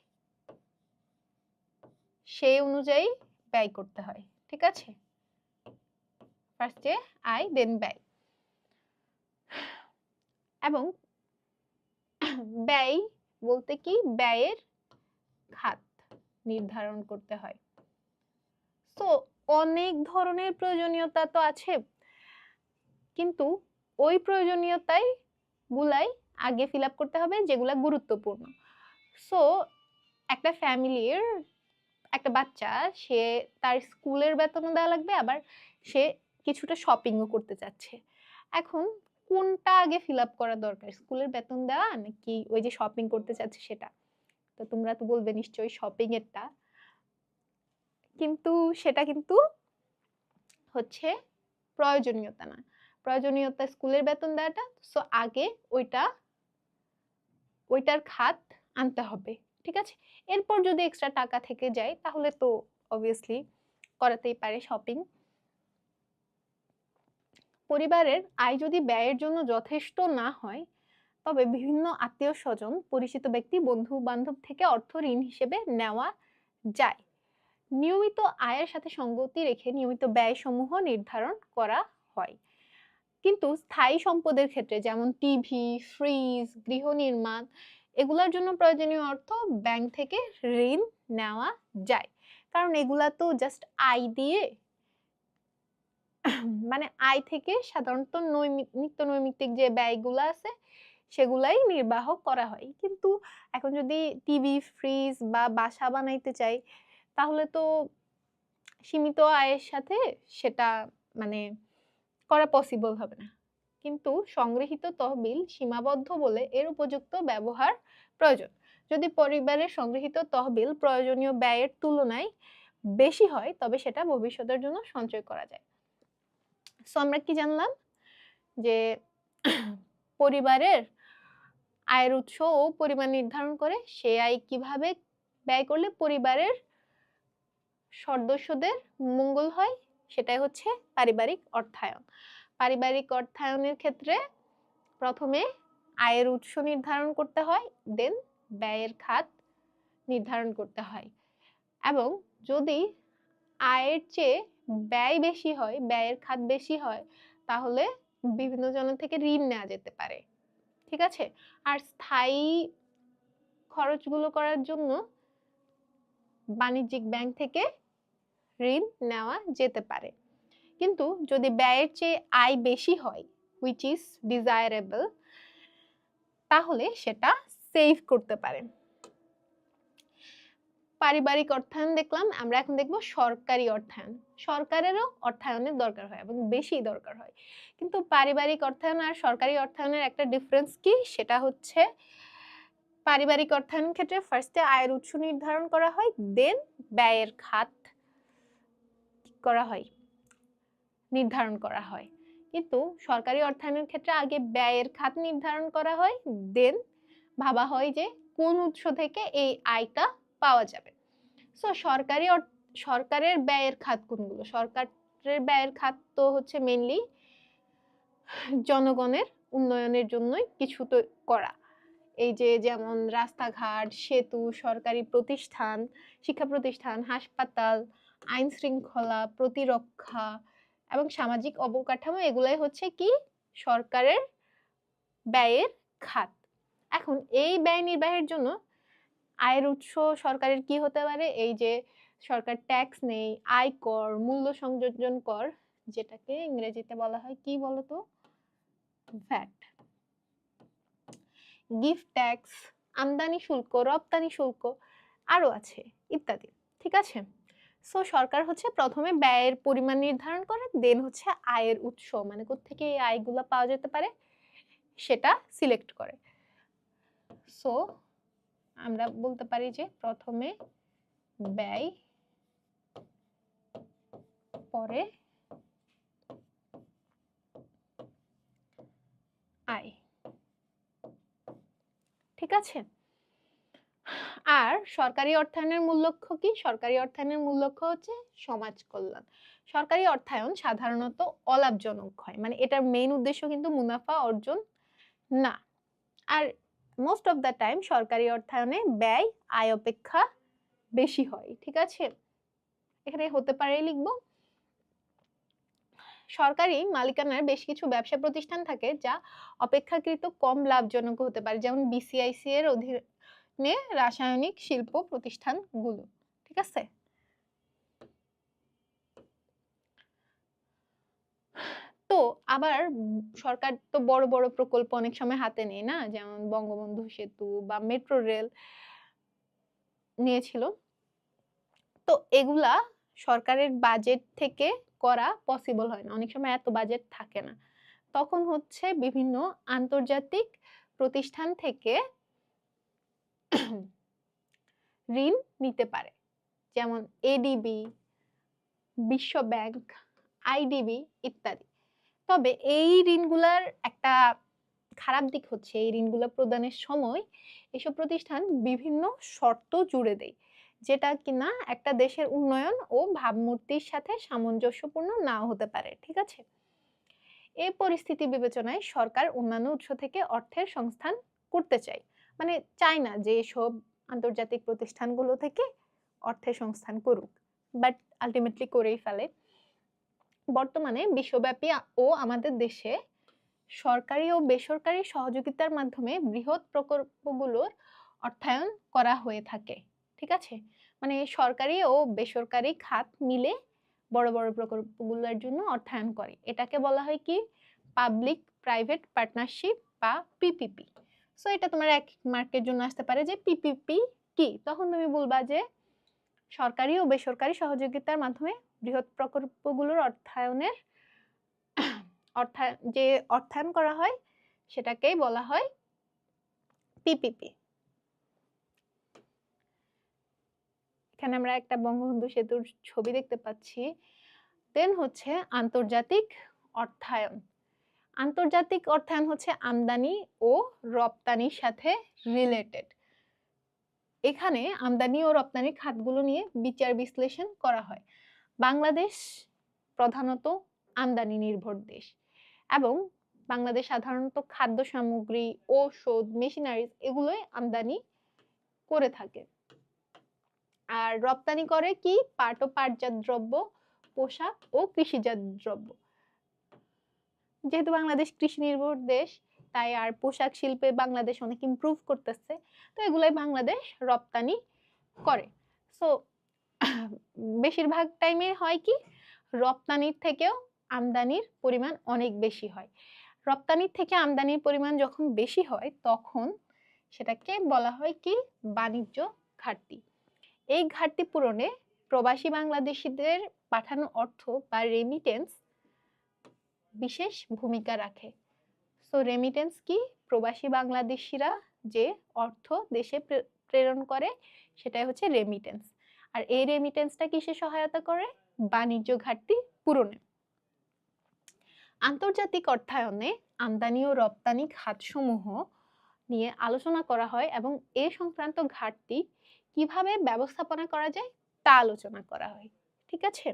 সেই অনুযায়ী ব্যয় করতে হয়। ঠিক আছে, ফার্স্টে আয় দেন ব্যয়। এবং ব্যয় বলতে কি, ব্যয়ের খাত নির্ধারণ করতে হয়। তো অনেক ধরনের প্রয়োজনীয়তা তো আছে, কিন্তু ওই প্রয়োজনীয়তাই গুলাই আগে ফিল আপ করতে হবে যেগুলা গুরুত্বপূর্ণ। সো একটা ফ্যামিলির একটা বাচ্চা, সে তার স্কুলের বেতনও দেওয়া লাগবে, আবার সে কিছুটা শপিংও করতে চাচ্ছে। এখন কোনটা আগে ফিল আপ করা দরকার, স্কুলের বেতন দেওয়া নাকি ওই যে শপিং করতে চাচ্ছে সেটা? তো তোমরা তো বলবে নিশ্চয়ই শপিং এরটা, কিন্তু সেটা কিন্তু হচ্ছে প্রয়োজনীয়তা না। প্রয়োজনীয়তা স্কুলের বেতন দেওয়াটা, সো আগে ওইটার খাত আনতে হবে, ঠিক আছে? এরপর যদি এক্সট্রা টাকা থেকে যায় তাহলে তো অবভিয়াসলি করাতেই পারে শপিং। পরিবারের আয় যদি ব্যয়ের জন্য যথেষ্ট না হয়, তবে বিভিন্ন আত্মীয় স্বজন, পরিচিত ব্যক্তি, বন্ধু বান্ধব থেকে অর্থ ঋণ হিসেবে নেওয়া যায়। নিয়মিত আয়ের সাথে সঙ্গতি রেখে নিয়মিত ব্যয়সমূহ নির্ধারণ করা হয়। কিন্তু স্থায়ী সম্পদের ক্ষেত্রে যেমন টিভি, ফ্রিজ, গৃহ নির্মাণ, এগুলোর জন্য প্রয়োজনীয় অর্থ ব্যাংক থেকে ঋণ নেওয়া যায়। কারণ এগুলা তো জাস্ট আয় দিয়ে মানে আয় থেকে সাধারণত নিত্য নৈমিত্তিক যে ব্যয়গুলো আছে সেগুলাই নির্বাহ করা হয়। কিন্তু এখন যদি টিভি, ফ্রিজ বা বাসা বানাইতে চাই তাহলে তো সীমিত আয়ের সাথে সেটা মানে করা পসিবল হবে না। কিন্তু সংগৃহীত তহবিল সীমাবদ্ধ বলে এর উপযুক্ত ব্যবহার প্রয়োজন। যদি পরিবারের সংগৃহীত তহবিল প্রয়োজনীয় ব্যয়ের তুলনায় বেশি হয় তবে সেটা ভবিষ্যতের জন্য সঞ্চয় করা যায়। সো আমরা কি জানলাম যে পরিবারের আয়ের উৎস ও পরিমাণ নির্ধারণ করে সেই আয় কিভাবে ব্যয় করলে পরিবারের সদস্যদের মঙ্গল হয়, সেটাই হচ্ছে পারিবারিক অর্থায়ন। পারিবারিক অর্থায়নের ক্ষেত্রে প্রথমে আয়ের উৎস নির্ধারণ করতে হয়, দেন ব্যয়ের খাত নির্ধারণ করতে হয়। এবং যদি আয়ের চেয়ে ব্যয় বেশি হয়, ব্যয়ের খাত বেশি হয়, তাহলে বিভিন্ন জন থেকে ঋণ নেওয়া যেতে পারে, ঠিক আছে? আর স্থায়ী খরচগুলো করার জন্য বাণিজ্যিক ব্যাংক থেকে ঋণ নেওয়া যেতে পারে। কিন্তু যদি ব্যয়ের চেয়ে আয় বেশি হয়, which is desirable, তাহলে সেটা সেভ করতে পারে। পারিবারিক অর্থায়ন দেখলাম, আমরা এখন দেখব সরকারি অর্থায়ন। সরকারেরও অর্থায়নের দরকার হয় এবং বেশি দরকার হয়। কিন্তু পারিবারিক অর্থায়ন আর সরকারি অর্থায়নের একটা ডিফারেন্স কি, সেটা হচ্ছে পারিবারিক অর্থায়নের ক্ষেত্রে ফার্স্টে আয়ের উৎস নির্ধারণ করা হয়, দেন ব্যয়ের খাত করা হয়, নির্ধারণ করা হয়। কিন্তু সরকারি অর্থায়নের ক্ষেত্রে আগে ব্যয়ের খাত নির্ধারণ করা হয়, দেন ভাবা হয় যে কোন উৎস থেকে এই আয়টা পাওয়া যাবে। সো সরকারের ব্যয়ের খাত কোনগুলো? সরকারের ব্যয়ের খাত তো হচ্ছে মেইনলি জনগণের উন্নয়নের জন্যই কিছু তো করা, এই যে যেমন রাস্তাঘাট, সেতু, সরকারি প্রতিষ্ঠান, শিক্ষা প্রতিষ্ঠান, হাসপাতাল, আইন শৃঙ্খলা, প্রতিরক্ষা এবং সামাজিক অবকাঠামো, এগুলাই হচ্ছে কি সরকারের ব্যয়ের খাত। এখন এই ব্যয় নির্বাহের জন্য আয়ের উৎস সরকারের কি হতে পারে? এই যে সরকার ট্যাক্স নেই, আয়কর, মূল্য সংযোজন কর, যেটাকে ইংরেজিতে বলা হয় কি বলতো, ভ্যাট, গিফট ট্যাক্স, আমদানি শুল্ক, রপ্তানি শুল্ক, আরো আছে ইত্যাদি, ঠিক আছে? সো সরকার হচ্ছে প্রথমে ব্যয়ের পরিমাণ নির্ধারণ করে, দেন হচ্ছে আয়ের উৎস মানে কোত্থেকে এই আয়গুলো পাওয়া যেতে পারে সেটা সিলেক্ট করে। সো আমরা বলতে পারি যে প্রথমে ব্যয়, পরে আয়, ঠিক আছে? আর সরকারি অর্থায়নের মূল লক্ষ্য কি? সরকারি অর্থায়নের মূল লক্ষ্য হচ্ছে সমাজ কল্যাণ। সরকারি অর্থায়ন সাধারণত অলাভজনক হয়, মানে এটার মেইন উদ্দেশ্য কিন্তু মুনাফা অর্জন না। আর মোস্ট অফ দ্য টাইম সরকারি অর্থায়নে ব্যয় আয় অপেক্ষা বেশি হয়, ঠিক আছে? এখানে হতে পারে লিখবো সরকারি মালিকানার বেশ কিছু ব্যবসা প্রতিষ্ঠান থাকে যা অপেক্ষাকৃত কম লাভজনক হতে পারে, যেমন বিসিআইসি এর অধীনে রাসায়নিক শিল্প প্রতিষ্ঠানগুলো, ঠিক আছে? তো আবার সরকার তো বড় বড় প্রকল্প অনেক সময় হাতে নেয় না, যেমন বঙ্গবন্ধু সেতু বা মেট্রো রেল নিয়েছিল। তো এগুলা সরকারের বাজেট থেকে করা পসিবল হয় না, অনেক সময় এত বাজেট থাকে না। তখন হচ্ছে বিভিন্ন আন্তর্জাতিক প্রতিষ্ঠান থেকে ঋণ নিতে পারে, যেমন এডিবি, বিশ্ব ব্যাংক, আইডিবি ইত্যাদি। তবে এই ঋণগুলার একটা খারাপ দিক হচ্ছে এই ঋণগুলো প্রদানের সময় এসব প্রতিষ্ঠান বিভিন্ন শর্ত জুড়ে দেয়, যেটা কিনা একটা দেশের উন্নয়ন ও ভাবমূর্তির সাথে সামঞ্জস্যপূর্ণ নাও হতে পারে। ঠিক আছে, এই পরিস্থিতি বিবেচনায় সরকার অন্যান্য উৎস থেকে অর্থের সংস্থান করতে চায়, মানে চায় না যে এসব আন্তর্জাতিক প্রতিষ্ঠানগুলো থেকে অর্থের সংস্থান করুক, বাট আলটিমেটলি করেই ফেলে। বর্তমানে বিশ্বব্যাপী ও আমাদের দেশে সরকারি ও বেসরকারি সহযোগিতার মাধ্যমে বৃহৎ প্রকল্পগুলোর অর্থায়ন করা হয়ে থাকে। ঠিক আছে, মানে সরকারি ও বেসরকারি খাত মিলে বড় বড় প্রকল্পগুলোর জন্য অর্থায়ন করে। এটাকে বলা হয় কি পাবলিক প্রাইভেট পার্টনারশিপ বা পিপিপি। সো এটা তোমার এক মার্কের জন্য আসতে পারে যে পিপিপি কি, তখন তুমি বলবা যে সরকারি ও বেসরকারি সহযোগিতার মাধ্যমে বৃহৎ প্রকল্পগুলোর যে অর্থায়ন করা হয় সেটাকেই বলা হয় পিপিপি। এখানে আমরা একটা বঙ্গবন্ধু সেতুর ছবি দেখতে পাচ্ছি। দেন হচ্ছে আন্তর্জাতিক অর্থায়ন। আন্তর্জাতিক অর্থায়ন হচ্ছে আমদানি ও রপ্তানির সাথে রিলেটেড। এখানে আমদানি ও রপ্তানি খাতগুলো নিয়ে বিচার বিশ্লেষণ করা হয়। বাংলাদেশ প্রধানত আমদানি নির্ভর দেশ এবং বাংলাদেশ সাধারণত খাদ্য সামগ্রী, ঔষধ, মেশিনারিজ এগুলোই আমদানি করে থাকে। আর রপ্তানি করে কি পাট ও পাটজাত দ্রব্য, পোশাক ও কৃষিজাত দ্রব্য। যেহেতু বাংলাদেশ কৃষি নির্ভর দেশ, তাই আর পোশাক শিল্পে বাংলাদেশ অনেক ইমপ্রুভ করতেছে, তো এগুলাই বাংলাদেশ রপ্তানি করে। সো বেশিরভাগ টাইমে হয় কি রপ্তানির থেকেও আমদানির পরিমাণ অনেক বেশি হয়। রপ্তানির থেকে আমদানির পরিমাণ যখন বেশি হয় তখন সেটাকে বলা হয় কি বাণিজ্য ঘাটতি। এই ঘাটতি পূরণে প্রবাসী বাংলাদেশিদের পাঠানো অর্থ বা রেমিটেন্স বিশেষ ভূমিকা রাখে। সো রেমিটেন্স কি, প্রবাসী বাংলাদেশিরা যে অর্থ দেশে প্রেরণ করে সেটাই হচ্ছে রেমিটেন্স। আর এই রেমিটেন্সটা কিসে সহায়তা করে? বাণিজ্য ঘাটতি পূরণে। আন্তর্জাতিক অর্থায়নে আমদানি ও রপ্তানি খাতসমূহ নিয়ে আলোচনা করা হয় এবং এ সংক্রান্ত ঘাটতি কিভাবে ব্যবস্থাপনা করা যায় তা আলোচনা করা হয়। ঠিক আছে,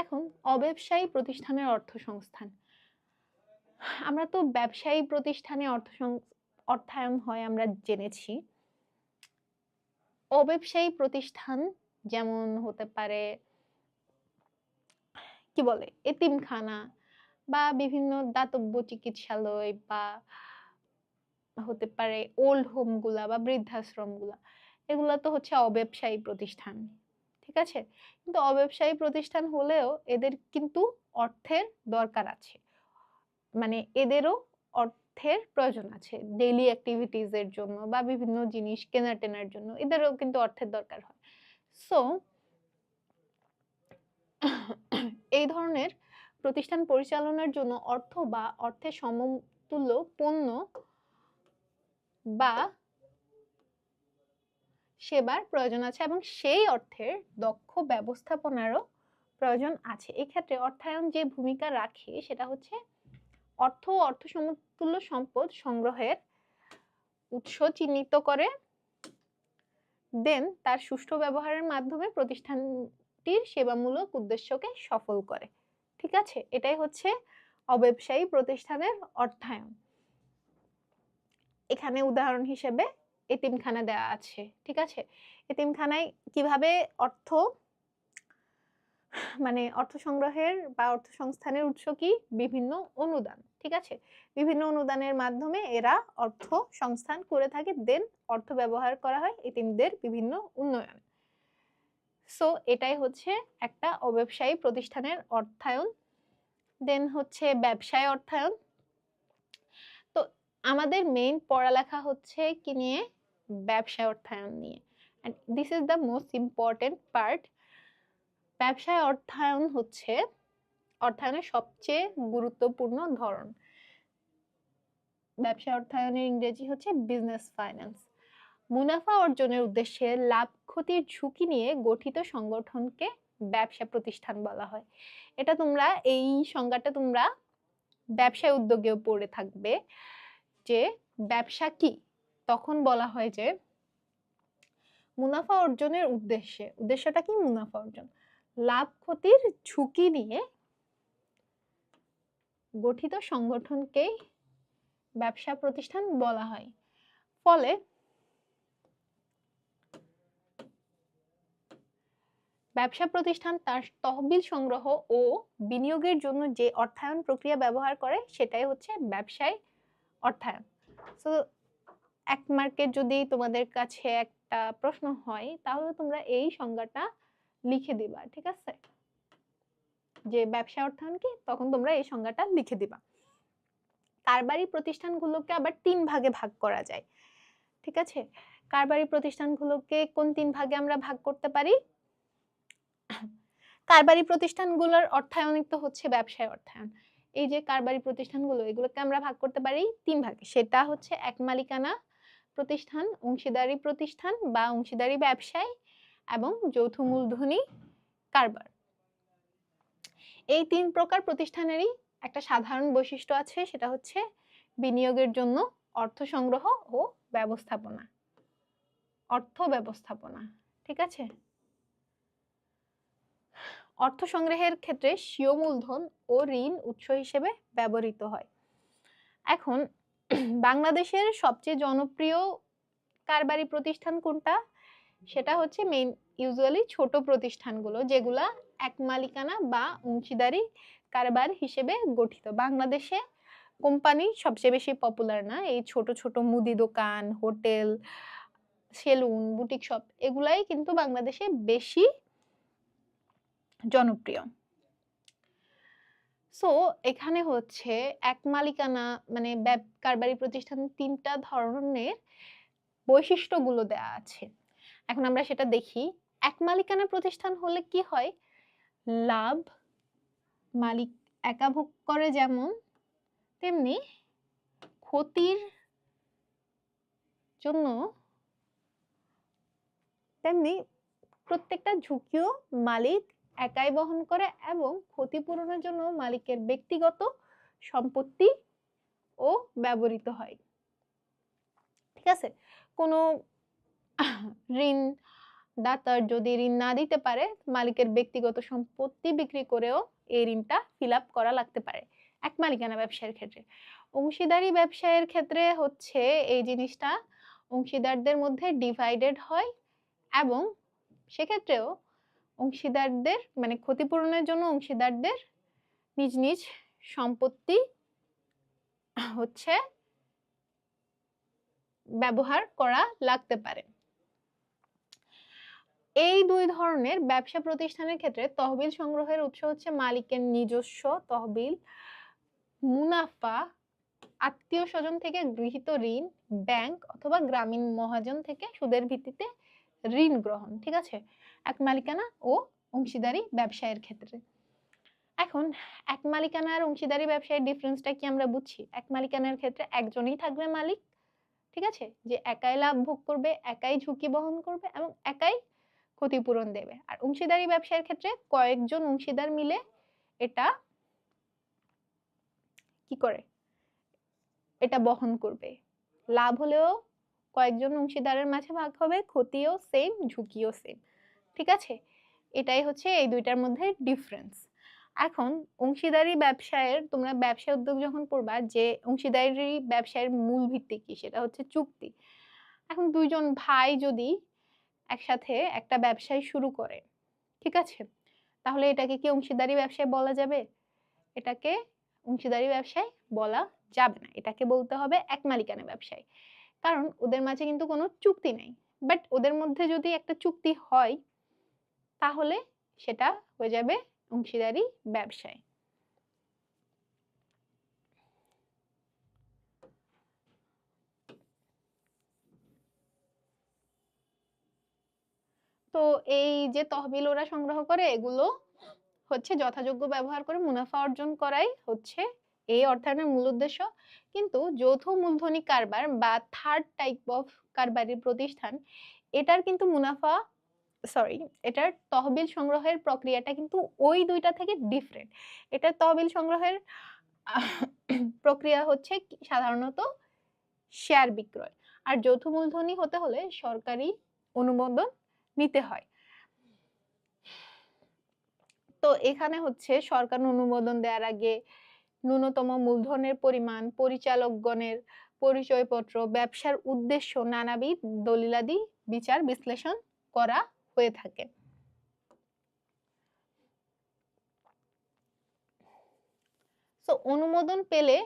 এখন অব্যবসায়ী প্রতিষ্ঠানের অর্থসংস্থান। আমরা তো ব্যবসায়ী প্রতিষ্ঠানে অর্থায়ন হয় আমরা জেনেছি। অব্যবসায়ী প্রতিষ্ঠান যেমন হতে পারে কি বলে এতিমখানা বা বিভিন্ন দাতব্য চিকিৎসালয় বা হতে পারে ওল্ড হোম গুলা বা বৃদ্ধাশ্রম গুলা, এগুলা তো হচ্ছে অব্যবসায়ী প্রতিষ্ঠান। ঠিক আছে, কিন্তু অব্যবসায়ী প্রতিষ্ঠান হলেও এদের কিন্তু অর্থের দরকার আছে, মানে এদেরও অর্থের প্রয়োজন আছে ডেইলি অ্যাক্টিভিটিজ এর জন্য বা বিভিন্ন জিনিস কেনা টেনার জন্য এদেরও কিন্তু অর্থের দরকার হয়। সো এই ধরনের প্রতিষ্ঠান পরিচালনার জন্য অর্থ বা অর্থের সমতুল্য পণ্য বা সেবার প্রয়োজন আছে এবং সেই অর্থের দক্ষ ব্যবস্থাপনারও প্রয়োজন আছে। এক্ষেত্রে অর্থায়ন যে ভূমিকা রাখে সেটা হচ্ছে অর্থ ও অর্থ সমতুল্য সম্পদ সংগ্রহের উৎস চিহ্নিত করে, দেন তার সুষ্ঠু ব্যবহারের মাধ্যমে প্রতিষ্ঠানটির সেবামূলক উদ্দেশ্যকে সফল করে। ঠিক আছে, এটাই হচ্ছে অব্যবসায়ী প্রতিষ্ঠানের অর্থায়ন। এখানে উদাহরণ হিসেবে এতিমখানা দেওয়া আছে। ঠিক আছে, এতিমখানায় কিভাবে অর্থ সংগ্রহের বা অর্থ সংস্থানের উৎস কি বিভিন্ন অনুদান। ঠিক আছে, বিভিন্ন অনুদানের মাধ্যমে এরা অর্থ সংস্থান করে থাকে, দেন অর্থ ব্যবহার করা হয় এতিমদের বিভিন্ন উন্নয়ন। সো এটাই হচ্ছে একটা অব্যবসায়ী প্রতিষ্ঠানের অর্থায়ন। দেন হচ্ছে ব্যবসায় অর্থায়ন। তো আমাদের মেইন পড়ালেখা হচ্ছে কি নিয়ে? ব্যবসায় অর্থায়ন নিয়ে, and this is the most important part। ব্যবসায় অর্থায়ন হচ্ছে অর্থায়নের সবচেয়ে গুরুত্বপূর্ণ ধরন। ব্যবসা অর্থায়নের ইংরেজি হচ্ছে বিজনেস ফাইন্যান্স। মুনাফা অর্জনের উদ্দেশ্যে লাভ ক্ষতির ঝুঁকি নিয়ে গঠিত সংগঠনকে ব্যবসা প্রতিষ্ঠান বলা হয়। এটা তোমরা এই সংজ্ঞাটা তোমরা ব্যবসায় উদ্যোগেও পড়ে থাকবে যে ব্যবসা কি। তখন বলা হয় যে মুনাফা অর্জনের উদ্দেশ্যটা কি? মুনাফা অর্জন। লাভ ক্ষতির ঝুঁকি নিয়ে গঠিত সংগঠনকেই ব্যবসা প্রতিষ্ঠান বলা হয়। ফলে ব্যবসা প্রতিষ্ঠান তার তহবিল সংগ্রহ ও বিনিয়োগের জন্য যে অর্থায়ন প্রক্রিয়া ব্যবহার করে সেটাই হচ্ছে ব্যবসায় অর্থায়ন। সো এক মার্কে যদি তোমাদের কাছে একটা প্রশ্ন হয় তাহলে তোমরা এই সংজ্ঞাটা লিখে দিবা, ঠিক আছে? যে ব্যবসা অর্থায়ন কি, তখন তোমরা এই সংজ্ঞাটা লিখে দিবা। কারবারি প্রতিষ্ঠানগুলোকে আবার 3 ভাগে ভাগ করা যায়, ঠিক আছে? কারবারি প্রতিষ্ঠানগুলোকে কোন 3 ভাগে আমরা ভাগ করতে পারি? কারবারি প্রতিষ্ঠানগুলোর অর্থায়নিক তো হচ্ছে ব্যবসায় অর্থায়ন। এই যে কারবারি প্রতিষ্ঠানগুলো, এগুলোকে আমরা ভাগ করতে পারি 3 ভাগে। সেটা হচ্ছে এক মালিকানা প্রতিষ্ঠান, অংশীদারি প্রতিষ্ঠান বা অংশীদারি ব্যবসায় এবং যৌথ মূলধনী কারবার। এই 3 প্রকার প্রতিষ্ঠানেরই একটা সাধারণ বৈশিষ্ট্য আছে, সেটা হচ্ছে বিনিয়োগের জন্য অর্থ সংগ্রহ ও ব্যবস্থাপনা, অর্থ ব্যবস্থাপনা, ঠিক আছে? অর্থ সংগ্রহের ক্ষেত্রে স্বীয় মূলধন ও ঋণ উৎস হিসেবে ব্যবহৃত হয়। এখন বাংলাদেশের সবচেয়ে জনপ্রিয় কারবারি প্রতিষ্ঠান কোনটা? সেটা হচ্ছে ইউজুয়ালি ছোট প্রতিষ্ঠানগুলো, যেগুলা এক মালিকানা বা অংশীদারি কারবার হিসেবে গঠিত। বাংলাদেশে কোম্পানি সবচেয়ে বেশি পপুলার না, এই ছোট ছোট মুদি দোকান, হোটেল, সেলুন, বুটিক শপ, এগুলাই কিন্তু বাংলাদেশে বেশি জনপ্রিয়। সো এখানে হচ্ছে এক মালিকানা মানে কারবারি প্রতিষ্ঠান 3টা ধরনের বৈশিষ্ট্যগুলো দেয়া আছে। এখন আমরা সেটা দেখি। এক মালিকানা প্রতিষ্ঠান হলে কি হয়? লাভ মালিক একা ভোগ করে যেমন, তেমনি ক্ষতির জন্য তেমনি প্রত্যেকটা ঝুঁকিও মালিক একাই বহন করে এবং ক্ষতিপূরণের জন্য মালিকের ব্যক্তিগত সম্পত্তি ও ব্যবহৃত হয়, ঠিক আছে? কোনো ঋণ দাতার যদি ঋণ না দিতে পারে, মালিকের ব্যক্তিগত সম্পত্তি বিক্রি করেও এই ঋণটা ফিল আপ করা লাগতে পারে এক মালিকানা ব্যবসায়ের ক্ষেত্রে। অংশীদারি ব্যবসায়ের ক্ষেত্রে হচ্ছে এই জিনিসটা অংশীদারদের মধ্যে ডিভাইডেড হয় এবং সেক্ষেত্রেও অংশীদারদের মানে ক্ষতিপূরণের জন্য অংশীদারদের নিজ নিজ সম্পত্তি হচ্ছে ব্যবহার করা লাগতে পারে। এই 2 ধরনের ব্যবসা প্রতিষ্ঠানের ক্ষেত্রে তহবিল সংগ্রহের উৎস হচ্ছে মালিকের নিজস্ব তহবিল, মুনাফা, আত্মীয় স্বজন থেকে গৃহীত ঋণ, ব্যাংক অথবা গ্রামীণ মহাজন থেকে সুদের ভিত্তিতে ঋণ গ্রহণ, ঠিক আছে? এক মালিকানা ও অংশীদারি ব্যবসায়ের ক্ষেত্রে। এখন এক মালিকানা আর অংশীদারি ব্যবসায়ের ডিফারেন্সটা কি আমরা বুঝছি। এক মালিকানার ক্ষেত্রে একজনই থাকবে মালিক, ঠিক আছে? যে একাই লাভ ভোগ করবে, একাই ঝুঁকি বহন করবে এবং একাই ক্ষতিপূরণ দেবে। আর অংশীদারি ব্যবসায়ের ক্ষেত্রে কয়েকজন অংশীদার মিলে এটা কি করে? এটা বহন করবে। লাভ হলেও কয়েকজন অংশীদারের মাঝে ভাগ হবে, ক্ষতিও সেম, ঝুঁকিও সেম, ঠিক আছে? এটাই হচ্ছে এই দুইটার মধ্যে ডিফারেন্স। এখন অংশীদারি ব্যবসায়ের তোমরা ব্যবসা উদ্যোগ যখন পড়বা, যে অংশীদারি ব্যবসায়ের মূল ভিত্তি কি? সেটা হচ্ছে চুক্তি। এখন দুইজন ভাই যদি একসাথে একটা ব্যবসায় শুরু করে, ঠিক আছে? তাহলে এটাকে কি অংশীদারি ব্যবসায় বলা যাবে? এটাকে অংশীদারি ব্যবসায় বলা যাবে না, এটাকে বলতে হবে এক মালিকানা ব্যবসায়। কারণ ওদের মাঝে কিন্তু কোনো চুক্তি নাই। বাট ওদের মধ্যে যদি একটা চুক্তি হয় তাহলে সেটা হয়ে যাবে অংশীদারি ব্যবসায়। তো এই যে তহবিল ওরা সংগ্রহ করে, এগুলো হচ্ছে যথাযোগ্য ব্যবহার করে মুনাফা অর্জন করাই হচ্ছে এই অর্থায়নের মূল উদ্দেশ্য। কিন্তু যৌথ মূলধনী কারবার বা থার্ড টাইপ অফ কারবারি প্রতিষ্ঠান, এটার কিন্তু এটার তহবিল সংগ্রহের প্রক্রিয়াটা কিন্তু ওই দুইটা থেকে ডিফারেন্ট। এটার তহবিল সংগ্রহের প্রক্রিয়া হচ্ছে সাধারণত শেয়ার বিক্রয়, আর যৌথ মূলধনী হতে হলে সরকারি অনুমোদন নিতে হয়। তো এখানে হচ্ছে সরকার অনুমোদন দেওয়ার আগে ন্যূনতম মূলধনের পরিমাণ, পরিচালকগণের পরিচয়পত্র, ব্যবসার উদ্দেশ্য, নানাবিধ দলিলাদি বিচার বিশ্লেষণ করা হয়ে থাকে। তো অনুমোদন পেলে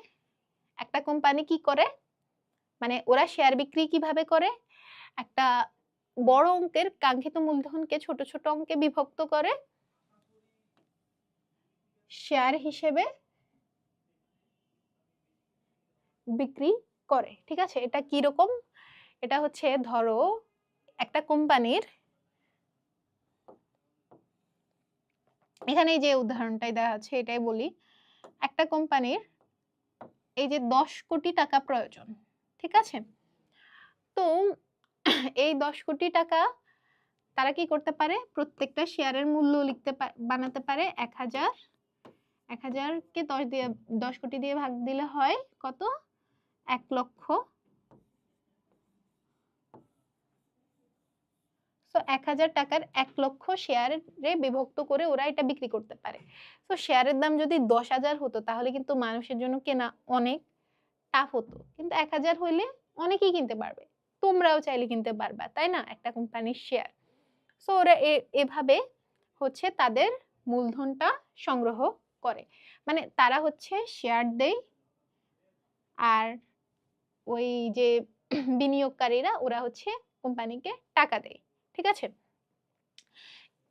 একটা কোম্পানি কি করে, মানে ওরা শেয়ার বিক্রি কিভাবে করে, একটা বড় অঙ্কের কাঙ্ক্ষিত মূলধনকে ছোট ছোট অঙ্কে বিভক্ত করে শেয়ার হিসেবে বিক্রি করে। ঠিক আছে, এটা কি রকম? এটা হচ্ছে ধরো একটা কোম্পানির, এখানে যে উদাহরণটাই দেওয়া আছে এটাই বলি, একটা কোম্পানির এই যে 10 কোটি টাকা প্রয়োজন। ঠিক আছে, তো এই 10 কোটি টাকা তারা কি করতে পারে, প্রত্যেকটা শেয়ারের মূল্য বানাতে পারে 1000, 1000কে 10 কোটি দিয়ে ভাগ দিলে হয় কত, 1 লক্ষ। তো 1000 টাকার 1 লক্ষ শেয়ারে বিভক্ত করে ওরা এটা বিক্রি করতে পারে। তো শেয়ারের দাম যদি 10,000 হতো তাহলে কিন্তু মানুষের জন্য কেনা অনেক টাফ হতো, কিন্তু 1000 হইলে অনেকেই কিনতে পারবে, তোমরাও চাইলে কিনতে পারবা, তাই না, একটা কোম্পানির শেয়ার। সো ওরা এভাবে হচ্ছে তাদের মূলধনটা সংগ্রহ করে, মানে তারা হচ্ছে শেয়ার দেয়, আর ওই যে বিনিয়োগকারীরা ওরা হচ্ছে কোম্পানিকে টাকা দেয়। ঠিক আছে,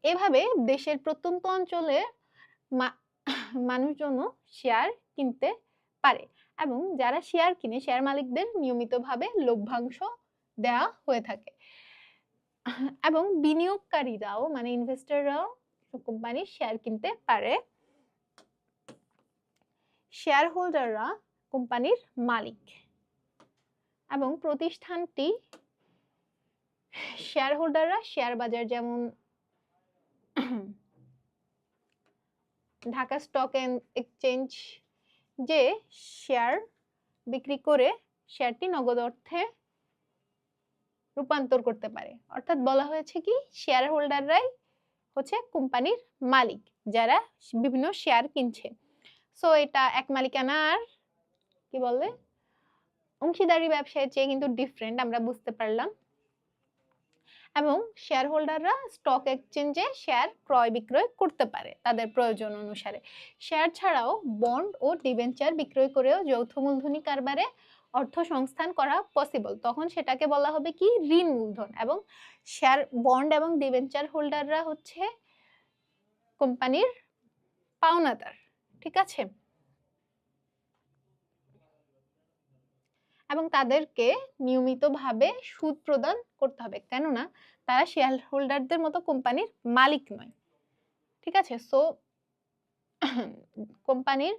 এভাবে দেশের প্রত্যন্ত অঞ্চলে মানুষজন শেয়ার কিনতে পারে, এবং যারা শেয়ার কিনে শেয়ার মালিকদের নিয়মিতভাবে লভ্যাংশ দেওয়া হয়ে থাকে, এবং বিনিয়োগকারীরাও মানে ইনভেস্টররাও কোম্পানির শেয়ার কিনতে পারে। শেয়ার হোল্ডাররা কোম্পানির মালিক, এবং প্রতিষ্ঠানটি শেয়ার হোল্ডাররা শেয়ার বাজার যেমন ঢাকা স্টক এক্সচেঞ্জ যে শেয়ার বিক্রি করে শেয়ারটি নগদ অর্থে রূপান্তর করতে পারে। অর্থাৎ বলা হয়েছে কি, শেয়ার হোল্ডাররাই হচ্ছে কোম্পানির মালিক যারা বিভিন্ন শেয়ার কিনছে। সো এটা এক মালিকানা আর কি বলে অংশীদারি ব্যবসায়ের চেয়ে কিন্তু ডিফারেন্ট, আমরা বুঝতে পারলাম। এবং শেয়ার হোল্ডাররা স্টক এক্সচেঞ্জে শেয়ার ক্রয় বিক্রয় করতে পারে তাদের প্রয়োজন অনুসারে। শেয়ার ছাড়াও বন্ড ও ডিবেঞ্চার বিক্রয় করেও যৌথ মূলধনী কারবারে অর্থ সংস্থান করা পসিবল, তখন সেটাকে বলা হবে কি, ঋণ মূলধন। এবং শেয়ার বন্ড এবং ডিবেঞ্চার হোল্ডাররা হচ্ছে কোম্পানির পাওনাদার। ঠিক আছে, এবং তাদেরকে নিয়মিতভাবে সুদ প্রদান করতে হবে, কেননা তারা শেয়ার হোল্ডারদের মতো কোম্পানির মালিক নয়। ঠিক আছে, সো কোম্পানির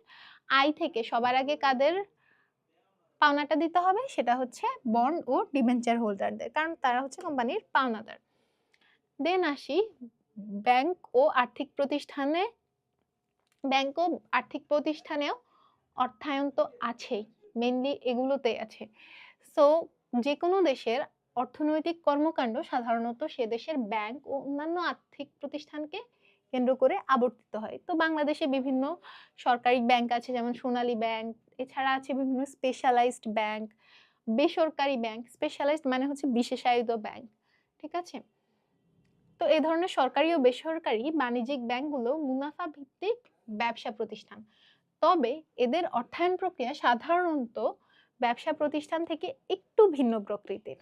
আয় থেকে সবার আগে কাদের পাওনাটা দিতে হবে, সেটা হচ্ছে বন্ড ও ডিবেঞ্চার হোল্ডারদের, কারণ তারা হচ্ছে কোম্পানির পাওনাদার। দেন আসি ব্যাংক ও আর্থিক প্রতিষ্ঠানেও অর্থায়ন তো আছেই, মেইনলি এগুলোতেই আছে। সো যে কোনো দেশের অর্থনৈতিক কর্মকাণ্ড সাধারণত সে দেশের ব্যাংক ও অন্যান্য আর্থিক প্রতিষ্ঠানকে কেন্দ্র করে আবর্তিত হয়। তো বাংলাদেশে বিভিন্ন সরকারি ব্যাংক আছে, যেমন সোনালী ব্যাংক, এছাড়া আছে বিভিন্ন স্পেশালাইজড ব্যাংক, বেসরকারি ব্যাংক। স্পেশালাইজড মানে হচ্ছে বিশেষায়িত ব্যাংক। ঠিক আছে, তো এই ধরনের সরকারি ও বেসরকারি বাণিজ্যিক ব্যাংকগুলো মুনাফা ভিত্তিক ব্যবসা প্রতিষ্ঠান, তবে এদের অর্থায়ন প্রক্রিয়া সাধারণত ব্যবসা প্রতিষ্ঠান থেকে একটু ভিন্ন প্রকৃতির।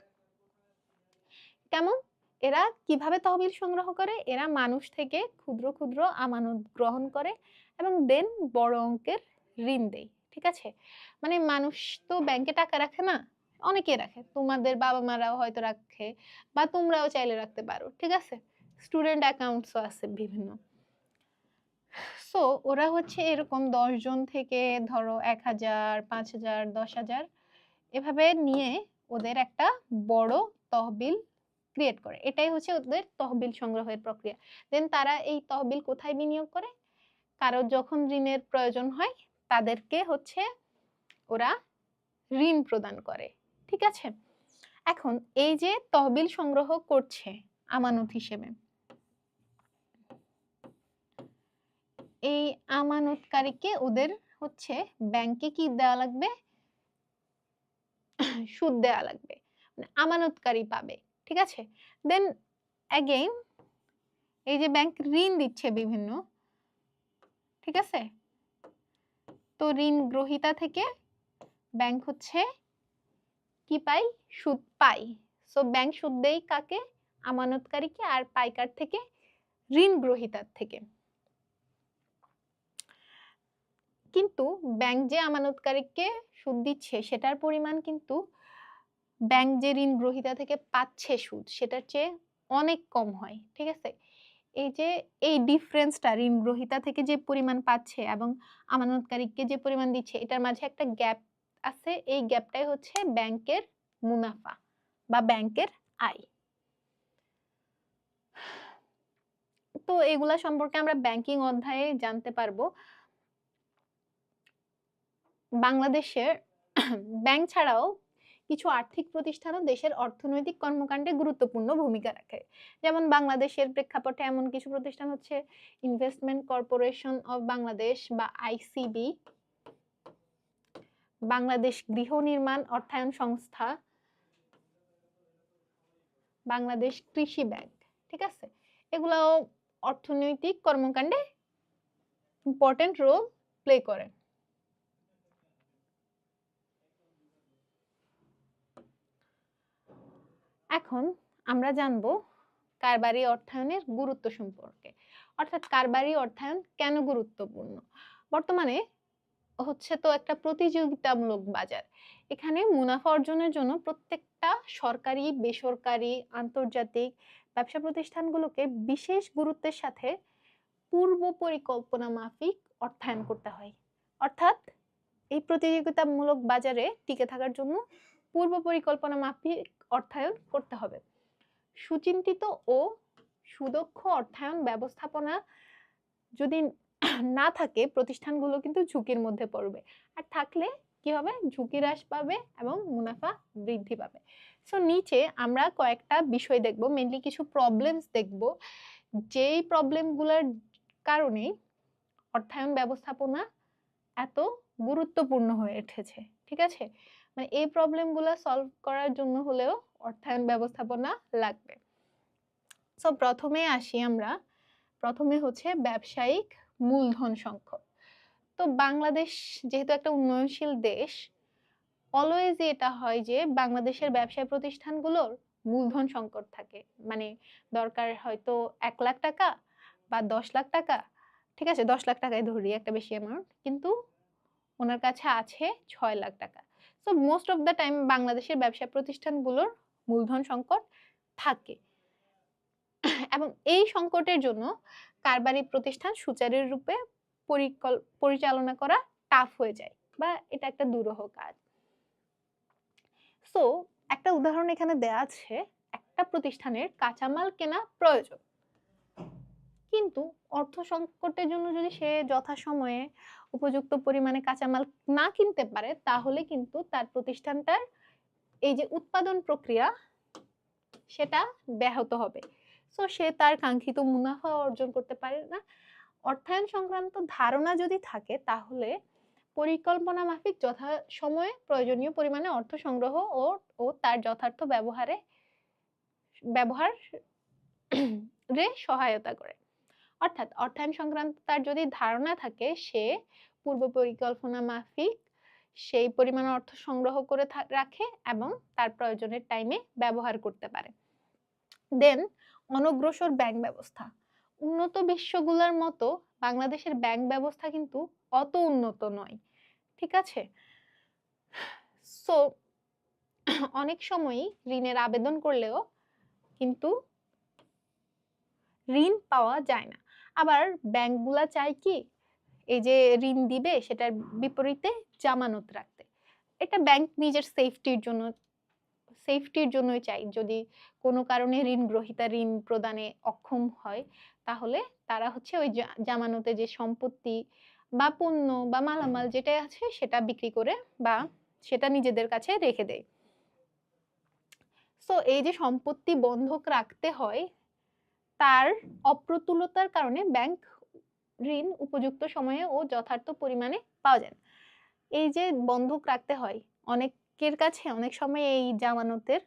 কেমন? এরা কিভাবে তহবিল সংগ্রহ করে? এরা মানুষ থেকে ক্ষুদ্র ক্ষুদ্র আমানত গ্রহণ করে এবং দেন বড় অঙ্কের ঋণ দেয়। ঠিক আছে, মানে মানুষ তো ব্যাংকে টাকা রাখে না, অনেকে রাখে, তোমাদের বাবা মারাও হয়তো রাখে, বা তোমরাও চাইলে রাখতে পারো। ঠিক আছে, স্টুডেন্ট অ্যাকাউন্টসও আছে বিভিন্ন। সো ওরা হচ্ছে এরকম 10 জন থেকে ধরো 1000, 5000, 10,000 এভাবে নিয়ে ওদের একটা বড় তহবিল ক্রিয়েট করে। এটাই হচ্ছে ওদের তহবিল সংগ্রহের প্রক্রিয়া। দেন তারা এই তহবিল কোথায় বিনিয়োগ করে? কারো যখন ঋণের প্রয়োজন হয় তাদেরকে হচ্ছে ওরা ঋণ প্রদান করে। ঠিক আছে? এখন এই যে তহবিল সংগ্রহ করছে আমানত হিসেবে, এই আমানতকারীকে ওদের হচ্ছে ব্যাংকে কি দেওয়া লাগবে? সুদ দেওয়া লাগবে, মানে আমানতকারী পাবে। ঠিক আছে? দেন অ্যাগেইন এই যে ব্যাংক ঋণ দিচ্ছে বিভিন্ন, ঠিক আছে, তো ঋণ গ্রহীতা থেকে ব্যাংক হচ্ছে কি পাই? সুদ পাই। সো ব্যাংক সুদ দেয় কাকে? আমানতকারীকে, আর পাইকার থেকে ঋণ গ্রহীতার থেকে। কিন্তু ব্যাংক যে আমানতকারীকে সুদ দিচ্ছে সেটার পরিমাণ কিন্তু ব্যাংক যে ঋণ গ্রহীতা থেকে পাচ্ছে সুদ সেটার চেয়ে অনেক কম হয়। ঠিক আছে? এই যে এই ডিফারেন্সটা, ঋণ গ্রহীতা থেকে যে পরিমাণ পাচ্ছে এবং আমানতকারীকে যে পরিমাণ দিচ্ছে, এটার মাঝে একটা গ্যাপ আছে। এই গ্যাপটাই হচ্ছে ব্যাংকের মুনাফা বা ব্যাংকের আয়। তো এগুলা সম্পর্কে আমরা ব্যাংকিং অধ্যায়ে জানতে পারবো। বাংলাদেশের ব্যাংক ছাড়াও কিছু আর্থিক প্রতিষ্ঠানও দেশের অর্থনৈতিক কর্মকাণ্ডে গুরুত্বপূর্ণ ভূমিকা রাখে। যেমন বাংলাদেশের প্রেক্ষাপটে এমন কিছু প্রতিষ্ঠান হচ্ছে ইনভেস্টমেন্ট কর্পোরেশন অফ বাংলাদেশ বা আইসিবি, বাংলাদেশ গৃহ নির্মাণ অর্থায়ন সংস্থা, বাংলাদেশ কৃষি ব্যাংক। ঠিক আছে? এগুলাও অর্থনৈতিক কর্মকাণ্ডে ইম্পর্টেন্ট রোল প্লে করে। এখন আমরা জানবো কারবারি অর্থায়নের গুরুত্ব সম্পর্কে, অর্থাৎ কারবারি অর্থায়ন কেন গুরুত্বপূর্ণ। বর্তমানে হচ্ছে তো একটা প্রতিযোগিতামূলক বাজার। এখানে মুনাফা অর্জনের জন্য প্রত্যেকটা সরকারি, বেসরকারি, আন্তর্জাতিক ব্যবসা প্রতিষ্ঠানগুলোকে বিশেষ গুরুত্বের সাথে পূর্ব পরিকল্পনা মাফিক অর্থায়ন করতে হয়। অর্থাৎ এই প্রতিযোগিতামূলক বাজারে টিকে থাকার জন্য পূর্ব পরিকল্পনা মাফিক অর্থায়ন করতে হবে। সুচিন্তিত ও সুদক্ষ অর্থায়ন ব্যবস্থাপনা যদি না থাকে, প্রতিষ্ঠানগুলো কিন্তু ঝুঁকির মধ্যে পড়বে। আর থাকলে কি হবে? ঝুঁকি হ্রাস পাবে এবং মুনাফা বৃদ্ধি পাবে। সো নিচে আমরা কয়েকটা বিষয় দেখব, মেইনলি কিছু প্রবলেমস দেখব, যেই প্রবলেমগুলোর কারণে অর্থায়ন ব্যবস্থাপনা এত গুরুত্বপূর্ণ হয়ে উঠেছে। ঠিক আছে? মানে এই প্রবলেমগুলো সলভ করার জন্য হলেও অর্থায়ন ব্যবস্থাপনা লাগবে। সো প্রথমে আসি আমরা, প্রথমে হচ্ছে ব্যবসায়িক মূলধন সংকট। তো বাংলাদেশ যেহেতু একটা উন্নয়নশীল দেশ, অলওয়েজ এটা হয় যে বাংলাদেশের ব্যবসায় প্রতিষ্ঠানগুলোর মূলধন সংকট থাকে। মানে দরকার হয়তো 1 লাখ টাকা বা 10 লাখ টাকা, ঠিক আছে, 10 লাখ টাকায় ধরি একটা বেশি অ্যামাউন্ট, কিন্তু ওনার কাছে আছে 6 লাখ টাকা। So most of the time বাংলাদেশের ব্যবসা প্রতিষ্ঠানগুলোর মূলধন সংকট থাকে এবং এই সংকটের জন্য কারবারি প্রতিষ্ঠান সুচারুরূপে পরিচালনা করা টাফ হয়ে যায় বা এটা একটা দুরূহ কাজ। সো একটা উদাহরণ এখানে দেয়া আছে, একটা প্রতিষ্ঠানের কাঁচামাল কেনা প্রয়োজন, কিন্তু অর্থ সংকটের জন্য যদি সে যথাসময়ে উপযুক্ত পরিমাণে কাঁচামাল না কিনতে পারে, তাহলে কিন্তু তার প্রতিষ্ঠানটার এই যে উৎপাদন প্রক্রিয়া সেটা ব্যাহত হবে। সো সে তার কাঙ্ক্ষিত মুনাফা অর্জন করতে পারে না। অর্থায়ন সংক্রান্ত ধারণা যদি থাকে তাহলে পরিকল্পনা মাফিক যথাসময়ে প্রয়োজনীয় পরিমাণে অর্থ সংগ্রহ ও তার যথার্থ ব্যবহার সহায়তা করে। অর্থাৎ অর্থায়ন সংক্রান্ত তার যদি ধারণা থাকে, সে পূর্ব পরিকল্পনা মাফিক সেই পরিমাণ অর্থ সংগ্রহ করে রাখে এবং তার প্রয়োজনের টাইমে ব্যবহার করতে পারে। দেন অনগ্রসর ব্যাংক ব্যবস্থা। উন্নত বিশ্বগুলোর মতো বাংলাদেশের ব্যাংক ব্যবস্থা কিন্তু অত উন্নত নয়। ঠিক আছে? সো অনেক সময়ই ঋণের আবেদন করলেও কিন্তু ঋণ পাওয়া যায় না। আবার ব্যাংকগুলা চায় কি এই যে ঋণ দিবে সেটার বিপরীতে জামানত রাখতে। এটা ব্যাংক নিজের সেফটির জন্যই চাই। যদি কোনো কারণে ঋণ গ্রহীতা ঋণ প্রদানে অক্ষম হয়, তাহলে তারা হচ্ছে ওই জামানতে যে সম্পত্তি বা পণ্য বা মালামাল যেটাই আছে সেটা বিক্রি করে বা সেটা নিজেদের কাছে রেখে দেয়। সো এই যে সম্পত্তি বন্ধক রাখতে হয়, তার অপ্রতুলতার কারণে ব্যাংক ঋণ উপযুক্ত সময়ে ও যথার্থ পরিমাণে পাওয়া যায় না। এই যে বন্ধক রাখতে হয়, অনেকের কাছে অনেক সময় এই জামানতের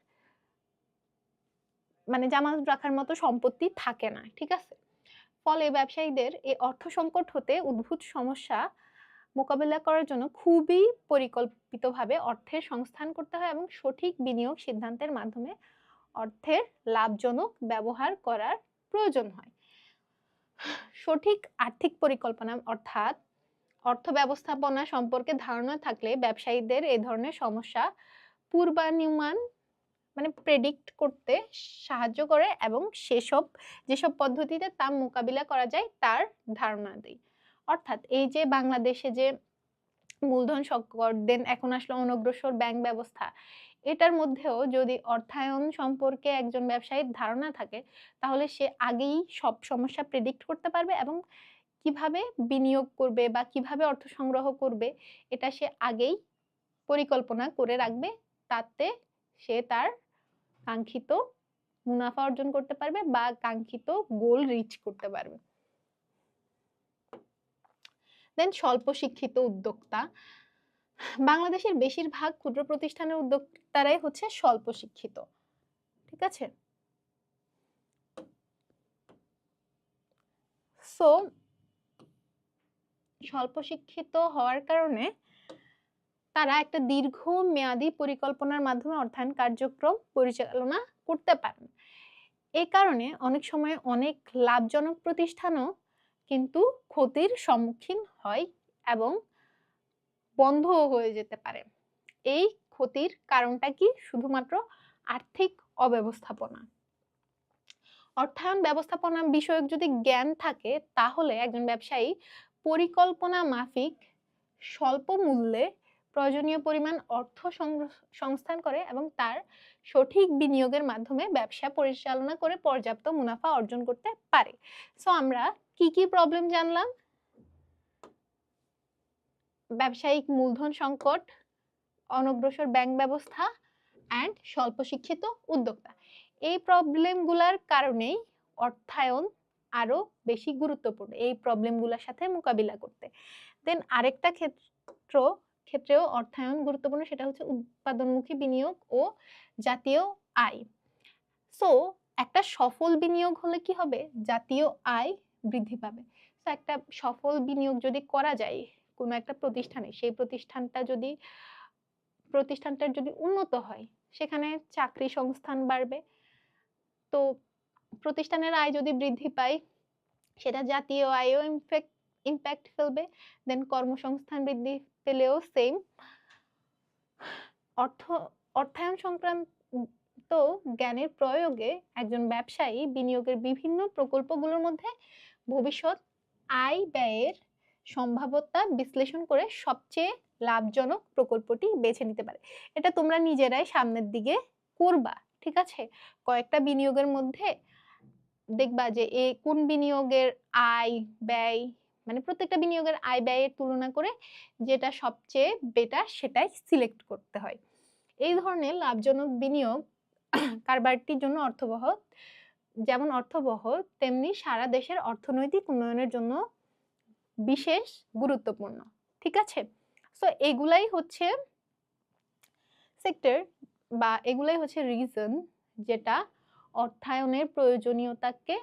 মানে জামানত রাখার মতো সম্পত্তি থাকে না, ঠিক আছে? ফলে ব্যবসায়ীদের এই অর্থ সংকট হতে উদ্ভূত সমস্যা মোকাবিলা করার জন্য খুবই পরিকল্পিতভাবে অর্থের সংস্থান করতে হয় এবং সঠিক বিনিয়োগ সিদ্ধান্তের মাধ্যমে অর্থের লাভজনক ব্যবহার করার প্রয়োজন হয়। সঠিক আর্থিক পরিকল্পনা অর্থাৎ অর্থ ব্যবস্থাপনা সম্পর্কে ধারণা থাকলে ব্যবসায়ীদের এই ধরনের সমস্যা পূর্বানুমান মানে প্রেডিক্ট করতে সাহায্য করে এবং যেসব পদ্ধতিতে তা মোকাবিলা করা যায় তার ধারণা দেয়। অর্থাৎ এই যে বাংলাদেশে যে মূলধন সংকট, দেন এখন আসলে অনগ্রসর ব্যাংক ব্যবস্থা, এটার মধ্যেও যদি অর্থায়ন সম্পর্কে একজন ব্যবসায়ীর ধারণা থাকে, তাহলে সে আগেই সব সমস্যা প্রেডিক্ট করতে পারবে এবং কিভাবে বিনিয়োগ করবে বা কিভাবে অর্থ সংগ্রহ করবে এটা সে আগেই পরিকল্পনা করে রাখবে। তাতে সে তার কাঙ্ক্ষিত মুনাফা অর্জন করতে পারবে বা কাঙ্ক্ষিত গোল রিচ করতে পারবে। দেন স্বল্প শিক্ষিত উদ্যোক্তা। বাংলাদেশের বেশিরভাগ ক্ষুদ্র প্রতিষ্ঠানের উদ্যোক্তারাই হচ্ছে স্বল্প শিক্ষিত, ঠিক আছে? সো স্বল্প শিক্ষিত হওয়ার কারণে তারা একটা দীর্ঘমেয়াদী পরিকল্পনার মাধ্যমে অর্থায়ন কার্যক্রম পরিচালনা করতে পারেন। এই কারণে অনেক সময় অনেক লাভজনক প্রতিষ্ঠানও কিন্তু ক্ষতির সম্মুখীন হয় এবং বন্ধও হয়ে যেতে পারে। এই ক্ষতির কারণটা কি? শুধুমাত্র আর্থিক অব্যবস্থাপনা। অর্থায়ন ব্যবস্থাপনা বিষয়ক যদি জ্ঞান থাকে, তাহলে একজন ব্যবসায়ী পরিকল্পনা মাফিক স্বল্প মূল্যে প্রয়োজনীয় পরিমাণ অর্থ সংস্থান করে এবং তার সঠিক বিনিয়োগের মাধ্যমে ব্যবসা পরিচালনা করে পর্যাপ্ত মুনাফা অর্জন করতে পারে। সো আমরা কি কি প্রবলেম জানলাম? ব্যবসায়িক মূলধন সংকট, অনগ্রসর ব্যাংক ব্যবস্থা অ্যান্ড স্বল্প শিক্ষিত উদ্যোক্তা। এই প্রবলেমগুলোর কারণেই অর্থায়ন আরো বেশি গুরুত্বপূর্ণ এই প্রবলেমগুলোর সাথে মোকাবিলা করতে। দেন আরেকটা ক্ষেত্রেও অর্থায়ন গুরুত্বপূর্ণ, সেটা হচ্ছে উৎপাদনমুখী বিনিয়োগ ও জাতীয় আয়। সো একটা সফল বিনিয়োগ হলে কি হবে? জাতীয় আয় বৃদ্ধি পাবে। তো একটা সফল বিনিয়োগ যদি করা যায় কোনো একটা প্রতিষ্ঠানে, সেই প্রতিষ্ঠানটার যদি উন্নত হয়, সেখানে চাকরি সংস্থান বাড়বে। তো প্রতিষ্ঠানের আয় যদি বৃদ্ধি পায়, সেটা জাতীয় আয়ও ইম্প্যাক্ট ফেলবে। দেন কর্মসংস্থান বৃদ্ধি পেলেও সেম। অর্থায়ন সংক্রান্ত জ্ঞানের প্রয়োগে একজন ব্যবসায়ী বিনিয়োগের বিভিন্ন প্রকল্পগুলোর মধ্যে ভবিষ্যৎ আয় ব্যয়ের সম্ভাব্যতা বিশ্লেষণ করে সবচেয়ে লাভজনক প্রকল্পটি বেছে নিতে পারে। এটা তোমরা নিজেরাই সামনের দিকে করবা, ঠিক আছে? কয়েকটা বিনিয়োগের মধ্যে দেখবা যে কোন বিনিয়োগের আয় ব্যয়, মানে প্রত্যেকটা বিনিয়োগের আয় ব্যয়ের তুলনা করে যেটা সবচেয়ে বেটার সেটাই সিলেক্ট করতে হয়। এই ধরনের লাভজনক বিনিয়োগ কারবারটির জন্য যেমন অর্থবহ, তেমনি সারা দেশের অর্থনৈতিক উন্নয়নের জন্য বিশেষ গুরুত্বপূর্ণ, ঠিক আছে? সো এগুলাই হচ্ছে সেক্টর বা এগুলাই হচ্ছে রিজন যেটা অর্থায়নের প্রয়োজনীয়তাকে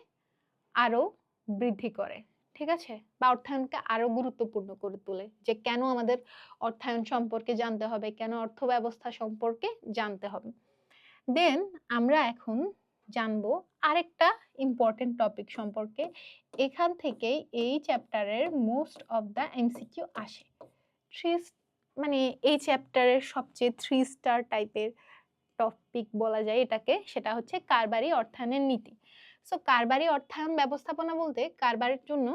আরো বৃদ্ধি করে, ঠিক আছে? বা অর্থায়নকে আরো গুরুত্বপূর্ণ করে তোলে, যে কেন আমাদের অর্থায়ন সম্পর্কে জানতে হবে, কেন অর্থ ব্যবস্থা সম্পর্কে জানতে হবে। দেন আমরা এখন জানবো আরেকটা ইম্পর্টেন্ট টপিক সম্পর্কে। এখান থেকেই এই চ্যাপ্টারের মোস্ট অফ দ্য এমসিকিউ আসে। মানে এই চ্যাপ্টারের সবচেয়ে 3 স্টার টাইপের টপিক বলা যায় এটাকে, সেটা হচ্ছে কারবারি অর্থায়নের নীতি। সো কারবারি অর্থায়ন ব্যবস্থাপনা বলতে কারবারের জন্য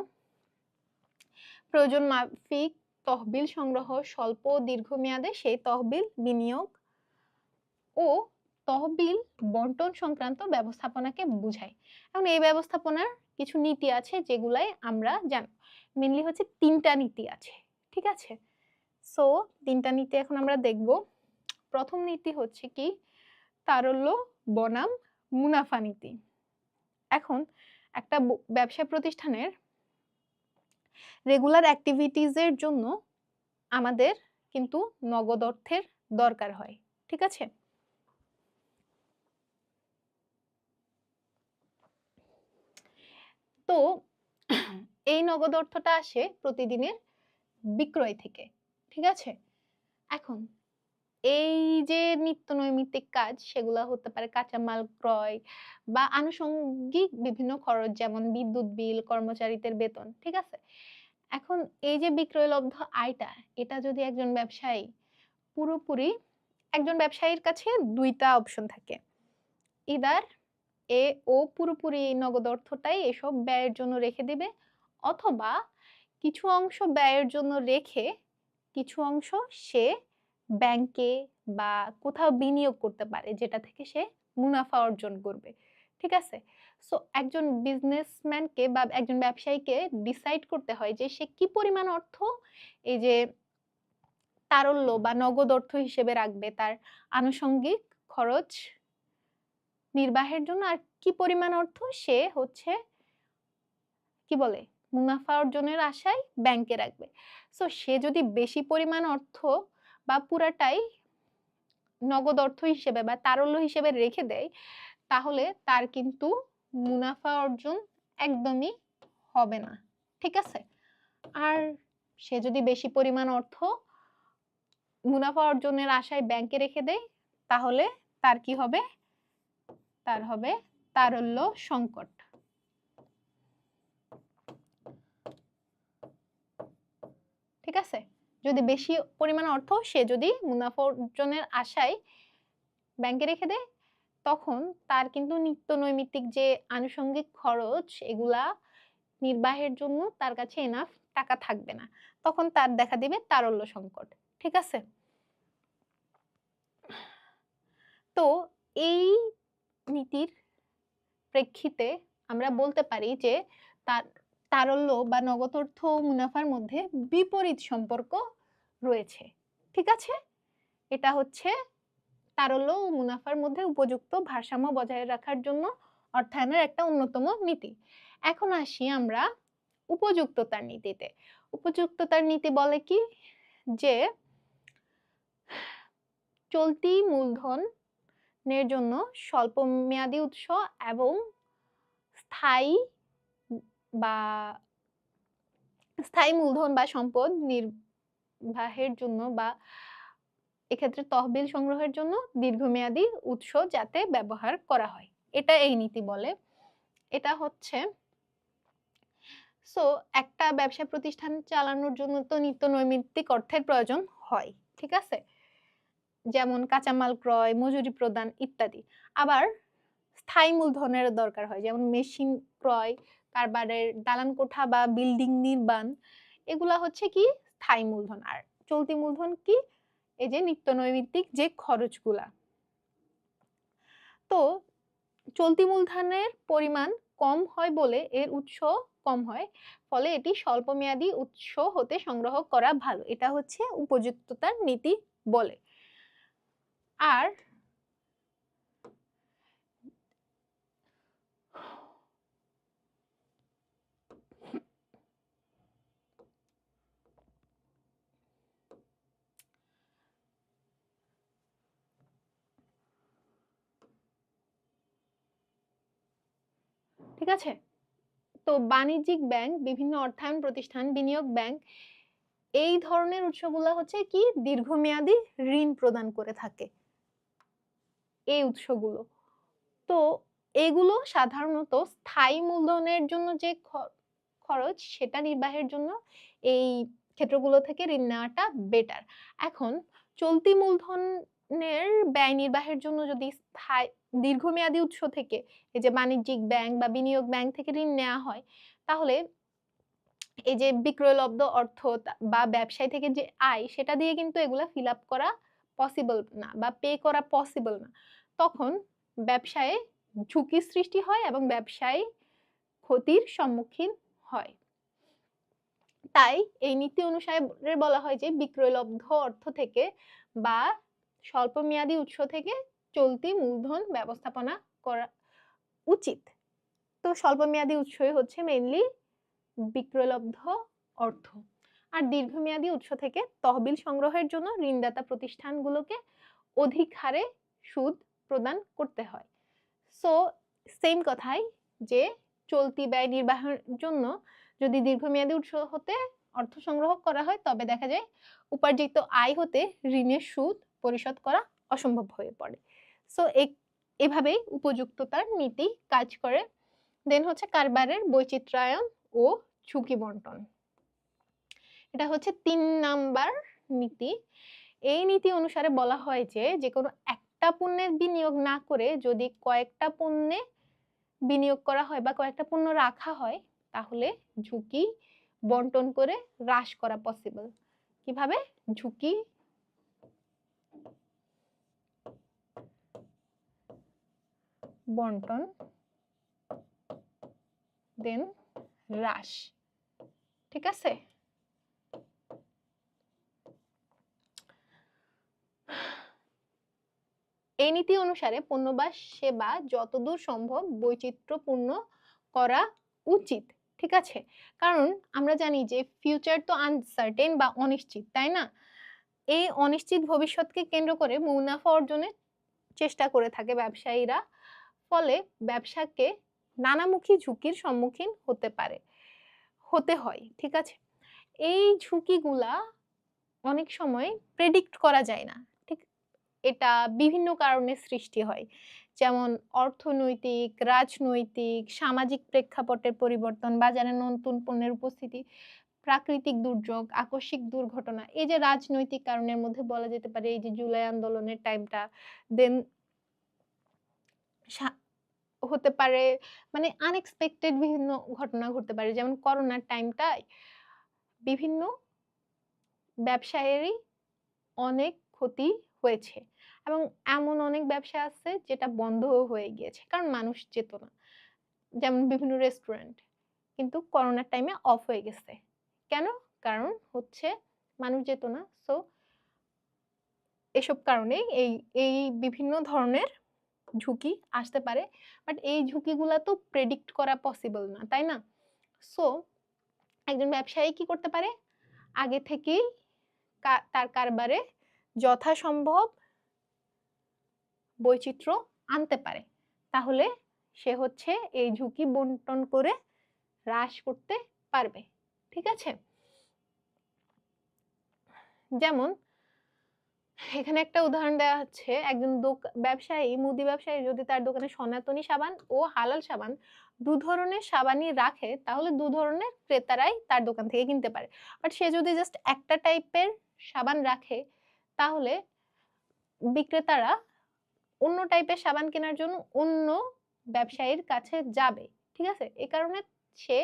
প্রয়োজন মাফিক তহবিল সংগ্রহ, স্বল্প ও দীর্ঘমেয়াদে সেই তহবিল বিনিয়োগ ও তহবিল বন্টন সংক্রান্ত ব্যবস্থাপনাকে বোঝায়। এখন এই ব্যবস্থাপনার কিছু নীতি আছে যেগুলাই আমরা জানি। মেইনলি হচ্ছে 3টা নীতি আছে, ঠিক আছে? সো 3টা নীতি এখন আমরা দেখব। প্রথম নীতি হচ্ছে কি তারল্য বনাম মুনাফা নীতি। এখন একটা ব্যবসা প্রতিষ্ঠানের রেগুলার অ্যাক্টিভিটিজের জন্য আমাদের কিন্তু নগদ অর্থের দরকার হয়, ঠিক আছে? তো এই নগদ অর্থটা আসে প্রতিদিনের বিক্রয় থেকে, ঠিক আছে? এখন এই যে নিত্য নৈমিত্তিক কাজ সেগুলা হতে পারে কাঁচামাল ক্রয় বা আনুষঙ্গিক বিভিন্ন খরচ, যেমন বিদ্যুৎ বিল, কর্মচারীদের বেতন, ঠিক আছে? এখন এই যে বিক্রয়লব্ধ আয়টা, এটা যদি একজন ব্যবসায়ী পুরোপুরি, একজন ব্যবসায়ীর কাছে 2টা অপশন থাকে। ইদার ও পুরোপুরি নগদ অর্থটাই এসব ব্যয়ের জন্য রেখে দিবে, অথবা কিছু অংশ ব্যয়ের জন্য রেখে কিছু অংশ সে ব্যাংকে বা কোথাও বিনিয়োগ করতে পারে, যেটা থেকে সে মুনাফা অর্জন করবে, ঠিক আছে? সো একজন বিজনেসম্যানকে বা একজন ব্যবসায়ীকে ডিসাইড করতে হয় যে সে কি পরিমাণ অর্থ এই যে তারল্য বা নগদ অর্থ হিসেবে রাখবে তার আনুষঙ্গিক খরচ নির্বাহের জন্য, আর কি পরিমাণ অর্থ সে হচ্ছে কি বলে মুনাফা অর্জনের আশায় ব্যাংকে রাখবে। সো সে যদি বেশি পরিমাণ অর্থ বা পুরাটাই নগদ অর্থ হিসেবে বা তারল্য হিসেবে রেখে দেয়, তাহলে তার কিন্তু মুনাফা অর্জন একদমই হবে না, ঠিক আছে? আর সে যদি বেশি পরিমাণ অর্থ মুনাফা অর্জনের আশায় ব্যাংকে রেখে দেয়, তাহলে তার কি হবে? তার হবে তারল্য সংকট, ঠিক আছে? যদি বেশি পরিমাণ অর্থ সে যদি মুনাফা অর্জনের আশায় ব্যাংকে রেখে দেয়, তখন তার কিন্তু নিত্য নৈমিত্তিক যে আনুষঙ্গিক খরচ এগুলা নির্বাহের জন্য তার কাছে এনাফ টাকা থাকবে না, তখন তার দেখা দিবে তারল্য সংকট, ঠিক আছে? তো এই নীতির প্রেক্ষিতে আমরা বলতে পারি যে তারল্য বা নগদ অর্থ ও মুনাফার মধ্যে বিপরীত সম্পর্ক রয়েছে, ঠিক আছে? এটা হচ্ছে তারল্য ও মুনাফার মধ্যে উপযুক্ত ভারসাম্য বজায় রাখার জন্য অর্থায়নের একটা অন্যতম নীতি। এখন আসি আমরা উপযুক্ততার নীতিতে। উপযুক্ততার নীতি বলে কি যে চলতি মূলধনের জন্য স্বল্প মেয়াদী উৎস এবং স্থায়ী বা স্থায়ী মূলধন বা সম্পদ নির্বাহের জন্য বা এক্ষেত্রে তহবিল সংগ্রহের জন্য দীর্ঘমেয়াদী উৎস যাতে ব্যবহার করা হয়, এটা এই নীতি বলে। এটা হচ্ছে সো একটা ব্যবসা প্রতিষ্ঠান চালানোর জন্য তো নিত্য নৈমিত্তিক অর্থের প্রয়োজন হয়, ঠিক আছে? যেমন কাঁচামাল ক্রয়, মজুরি প্রদান ইত্যাদি। আবার স্থায়ী মূলধনের দরকার হয়, যেমন মেশিন ক্রয়, কারবারের দালান কোঠা বা বিল্ডিং নির্মাণ, এগুলা হচ্ছে কি স্থায়ী মূলধন। আর চলতি মূলধন কি? এই যে নিত্য নৈমিত্তিক যে খরচগুলা। তো চলতি মূলধনের পরিমাণ কম হয় বলে এর উৎস কম হয়, ফলে এটি স্বল্প মেয়াদী উৎস হতে সংগ্রহ করা ভালো, এটা হচ্ছে উপযুক্ততার নীতি বলে। আর ঠিক আছে, তো বাণিজ্যিক ব্যাংক, বিভিন্ন অর্থায়ন প্রতিষ্ঠান, বিনিয়োগ ব্যাংক, এই ধরনের উৎসগুলো হচ্ছে কি দীর্ঘমেয়াদী ঋণ প্রদান করে থাকে এই উৎসগুলো। তো এগুলো সাধারণত স্থায়ী মূলধনের জন্য যে খরচ সেটা নির্বাহের জন্য এই ক্ষেত্রগুলো থেকে ঋণ নেওয়াটা বেটার। এখন চলতি মূলধন ধরনের ব্যয় নির্বাহের জন্য যদি দীর্ঘমেয়াদী উৎস থেকে এই যে বাণিজ্যিক ব্যাংক বা বিনিয়োগ ব্যাংক থেকে ঋণ নেওয়া হয়, তাহলে এই যে বিক্রয়লব্ধ অর্থ বা ব্যবসায় থেকে যে আয় সেটা দিয়ে কিন্তু এগুলা ফিল আপ করা পসিবল না বা পে করা পসিবল না। তখন ব্যবসায়ে ঝুঁকি সৃষ্টি হয় এবং ব্যবসায়ী ক্ষতির সম্মুখীন হয়। তাই এই নীতি অনুসারে বলা হয় যে বিক্রয়লব্ধ অর্থ থেকে বা স্বল্পমেয়াদী উৎস থেকে চলতি মূলধন ব্যবস্থাপনা করা উচিত। তো স্বল্পমেয়াদী উৎসই হচ্ছে মেইনলি বিক্রয়লব্ধ অর্থ, আর দীর্ঘমেয়াদী উৎস থেকে তহবিল সংগ্রহের জন্য ঋণদাতা প্রতিষ্ঠানগুলোকে অধিক হারে সুদ প্রদান করতে হয়। সো সেম কথাই যে চলতি ব্যয় নির্বাহের জন্য যদি দীর্ঘমেয়াদী উৎস হতে অর্থ সংগ্রহ করা হয় তবে দেখা যায় উপার্জিত আয় হতে ঋণের সুদ পরিশোধ করা অসম্ভব হয়ে পড়ে। সো এভাবেই উপযুক্ততার নীতি কাজ করে। দেন হচ্ছে কারবারের বৈচিত্র্যায়ন ও ঝুঁকি বন্টন, এটা হচ্ছে 3 নাম্বার নীতি। এই নীতি অনুসারে বলা হয় যে কোনো একটা পণ্যের বিনিয়োগ না করে যদি কয়েকটা পণ্যে বিনিয়োগ করা হয় বা কয়েকটা পণ্য রাখা হয় তাহলে ঝুঁকি বন্টন করে হ্রাস করা পসিবল। কিভাবে? ঝুঁকি বন্টন দেন হ্রাস, ঠিক আছে? এই নীতি অনুসারে পণ্য বা সেবা যতদূর সম্ভব বৈচিত্র্যপূর্ণ করা উচিত, ঠিক আছে? কারণ আমরা জানি যে ফিউচার তো আনসার্টেন বা অনিশ্চিত, তাই না? এই অনিশ্চিত ভবিষ্যৎকে কেন্দ্র করে মুনাফা অর্জনের চেষ্টা করে থাকে ব্যবসায়ীরা, ফলে ব্যবসাকে নানামুখী ঝুঁকির সম্মুখীন হতে হয়, ঠিক আছে? এই ঝুঁকিগুলা অনেক সময় প্রেডিক্ট করা যায় না, ঠিক? এটা বিভিন্ন কারণে সৃষ্টি হয়, যেমন অর্থনৈতিক, রাজনৈতিক, সামাজিক প্রেক্ষাপটের পরিবর্তন, বাজারে নতুন পণ্যের উপস্থিতি, প্রাকৃতিক দুর্যোগ, আকস্মিক দুর্ঘটনা। এই যে রাজনৈতিক কারণের মধ্যে বলা যেতে পারে এই যে জুলাই আন্দোলনের টাইমটা, দেন হতে পারে মানে আনএক্সপেক্টেড বিভিন্ন ঘটনা ঘটতে পারে, যেমন করোনার টাইমটায় বিভিন্ন ব্যবসায়েরই অনেক ক্ষতি হয়েছে এবং এমন অনেক ব্যবসা আছে যেটা বন্ধও হয়ে গিয়েছে কারণ মানুষ যেত না, যেমন বিভিন্ন রেস্টুরেন্ট কিন্তু করোনার টাইমে অফ হয়ে গেছে। কেন? কারণ হচ্ছে মানুষ যেত না। সো এসব কারণে এই এই বিভিন্ন ধরনের ঝুঁকি আসতে পারে, বাট এই ঝুঁকিগুলা তো প্রেডিক্ট করা পসিবল না, তাই না? সো একজন ব্যবসায়ী কি করতে পারে? আগে থেকেই তার কারবারে যথাসম্ভব বৈচিত্র্য আনতে পারে, তাহলে সে হচ্ছে এই ঝুঁকি বন্টন করে হ্রাস করতে পারবে, ঠিক আছে? যেমন এখানে একটা উদাহরণ দেওয়া হচ্ছে, একজন ব্যবসায়ী, মুদি ব্যবসায়ী যদি তার দোকানে সনাতনী সাবান ও হালাল সাবান দু ধরনের সাবানই রাখে তাহলে দু ধরনের ক্রেতারাই তার দোকান থেকে কিনতে পারে। বাট সে যদি জাস্ট একটা টাইপের সাবান রাখে তাহলে বিক্রেতারা অন্য টাইপের সাবান কেনার জন্য অন্য ব্যবসায়ীর কাছে যাবে, ঠিক আছে? এই কারণে সে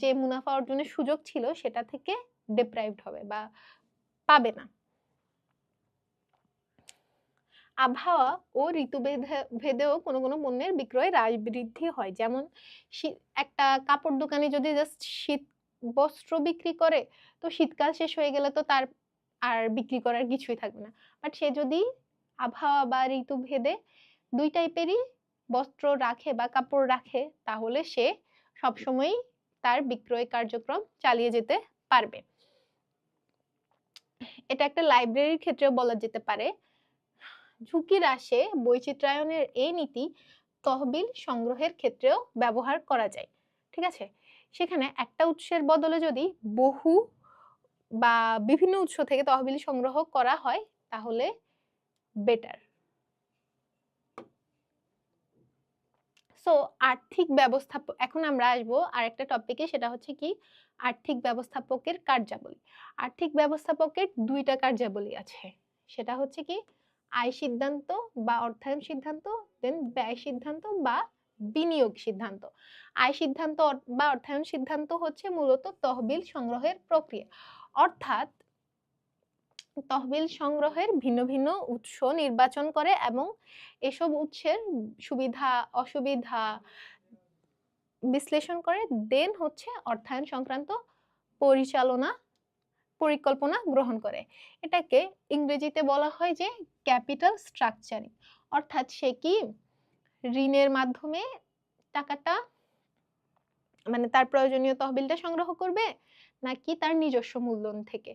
যে মুনাফা অর্জনের সুযোগ ছিল সেটা থেকে ডিপ্রাইভড হবে বা পাবে না। আবহাওয়া ও ঋতু ভেদেও কোনো কোনো পণ্যের বিক্রয় হ্রাস বৃদ্ধি হয়, যেমন একটা কাপড় দোকানে যদি জাস্ট শীত বস্ত্র বিক্রি করে তো শীতকাল শেষ হয়ে গেলে তো তার আর বিক্রি করার কিছুই থাকবে না। বাট সে যদি আবহাওয়া বা ঋতু ভেদে দুই টাইপেরই বস্ত্র রাখে বা কাপড় রাখে তাহলে সে সবসময়ই তার বিক্রয় কার্যক্রম চালিয়ে যেতে পারবে। এটা একটা লাইব্রেরির ক্ষেত্রেও বলা যেতে পারে। ঝুঁকি হ্রাসে বৈচিত্র্যায়নের এই নীতি তহবিল সংগ্রহের ক্ষেত্রেও ব্যবহার করা যায়, ঠিক আছে? সেখানে একটা উৎসের বদলে যদি বহু বা বিভিন্ন উৎস থেকে তহবিল সংগ্রহ করা হয় তাহলে বেটার। সো আর্থিক ব্যবস্থাপক, এখন আমরা আসবো আরেকটা টপিকে, সেটা হচ্ছে কি আর্থিক ব্যবস্থাপকের কার্যাবলী। আর্থিক ব্যবস্থাপকের দুইটা কার্যাবলী আছে, সেটা হচ্ছে কি আয় সিদ্ধান্ত বা অর্থায়ন সিদ্ধান্ত, দেন ব্যয় সিদ্ধান্ত বা বিনিয়োগ সিদ্ধান্ত। আয় সিদ্ধান্ত বা অর্থায়ন সিদ্ধান্ত হচ্ছে মূলত তহবিল সংগ্রহের প্রক্রিয়া, অর্থাৎ তহবিল সংগ্রহের ভিন্ন ভিন্ন উৎস নির্বাচন করে এবং এসব উৎসের সুবিধা অসুবিধা বিশ্লেষণ করে দেন হচ্ছে অর্থায়ন সংক্রান্ত পরিকল্পনা গ্রহণ করে। এটাকে ইংরেজিতে বলা হয় যে ক্যাপিটাল স্ট্রাকচারিং, অর্থাৎ সে কি ঋণের মাধ্যমে টাকাটা মানে তার প্রয়োজনীয় তহবিলটা সংগ্রহ করবে নাকি তার নিজস্ব মূলধন থেকে।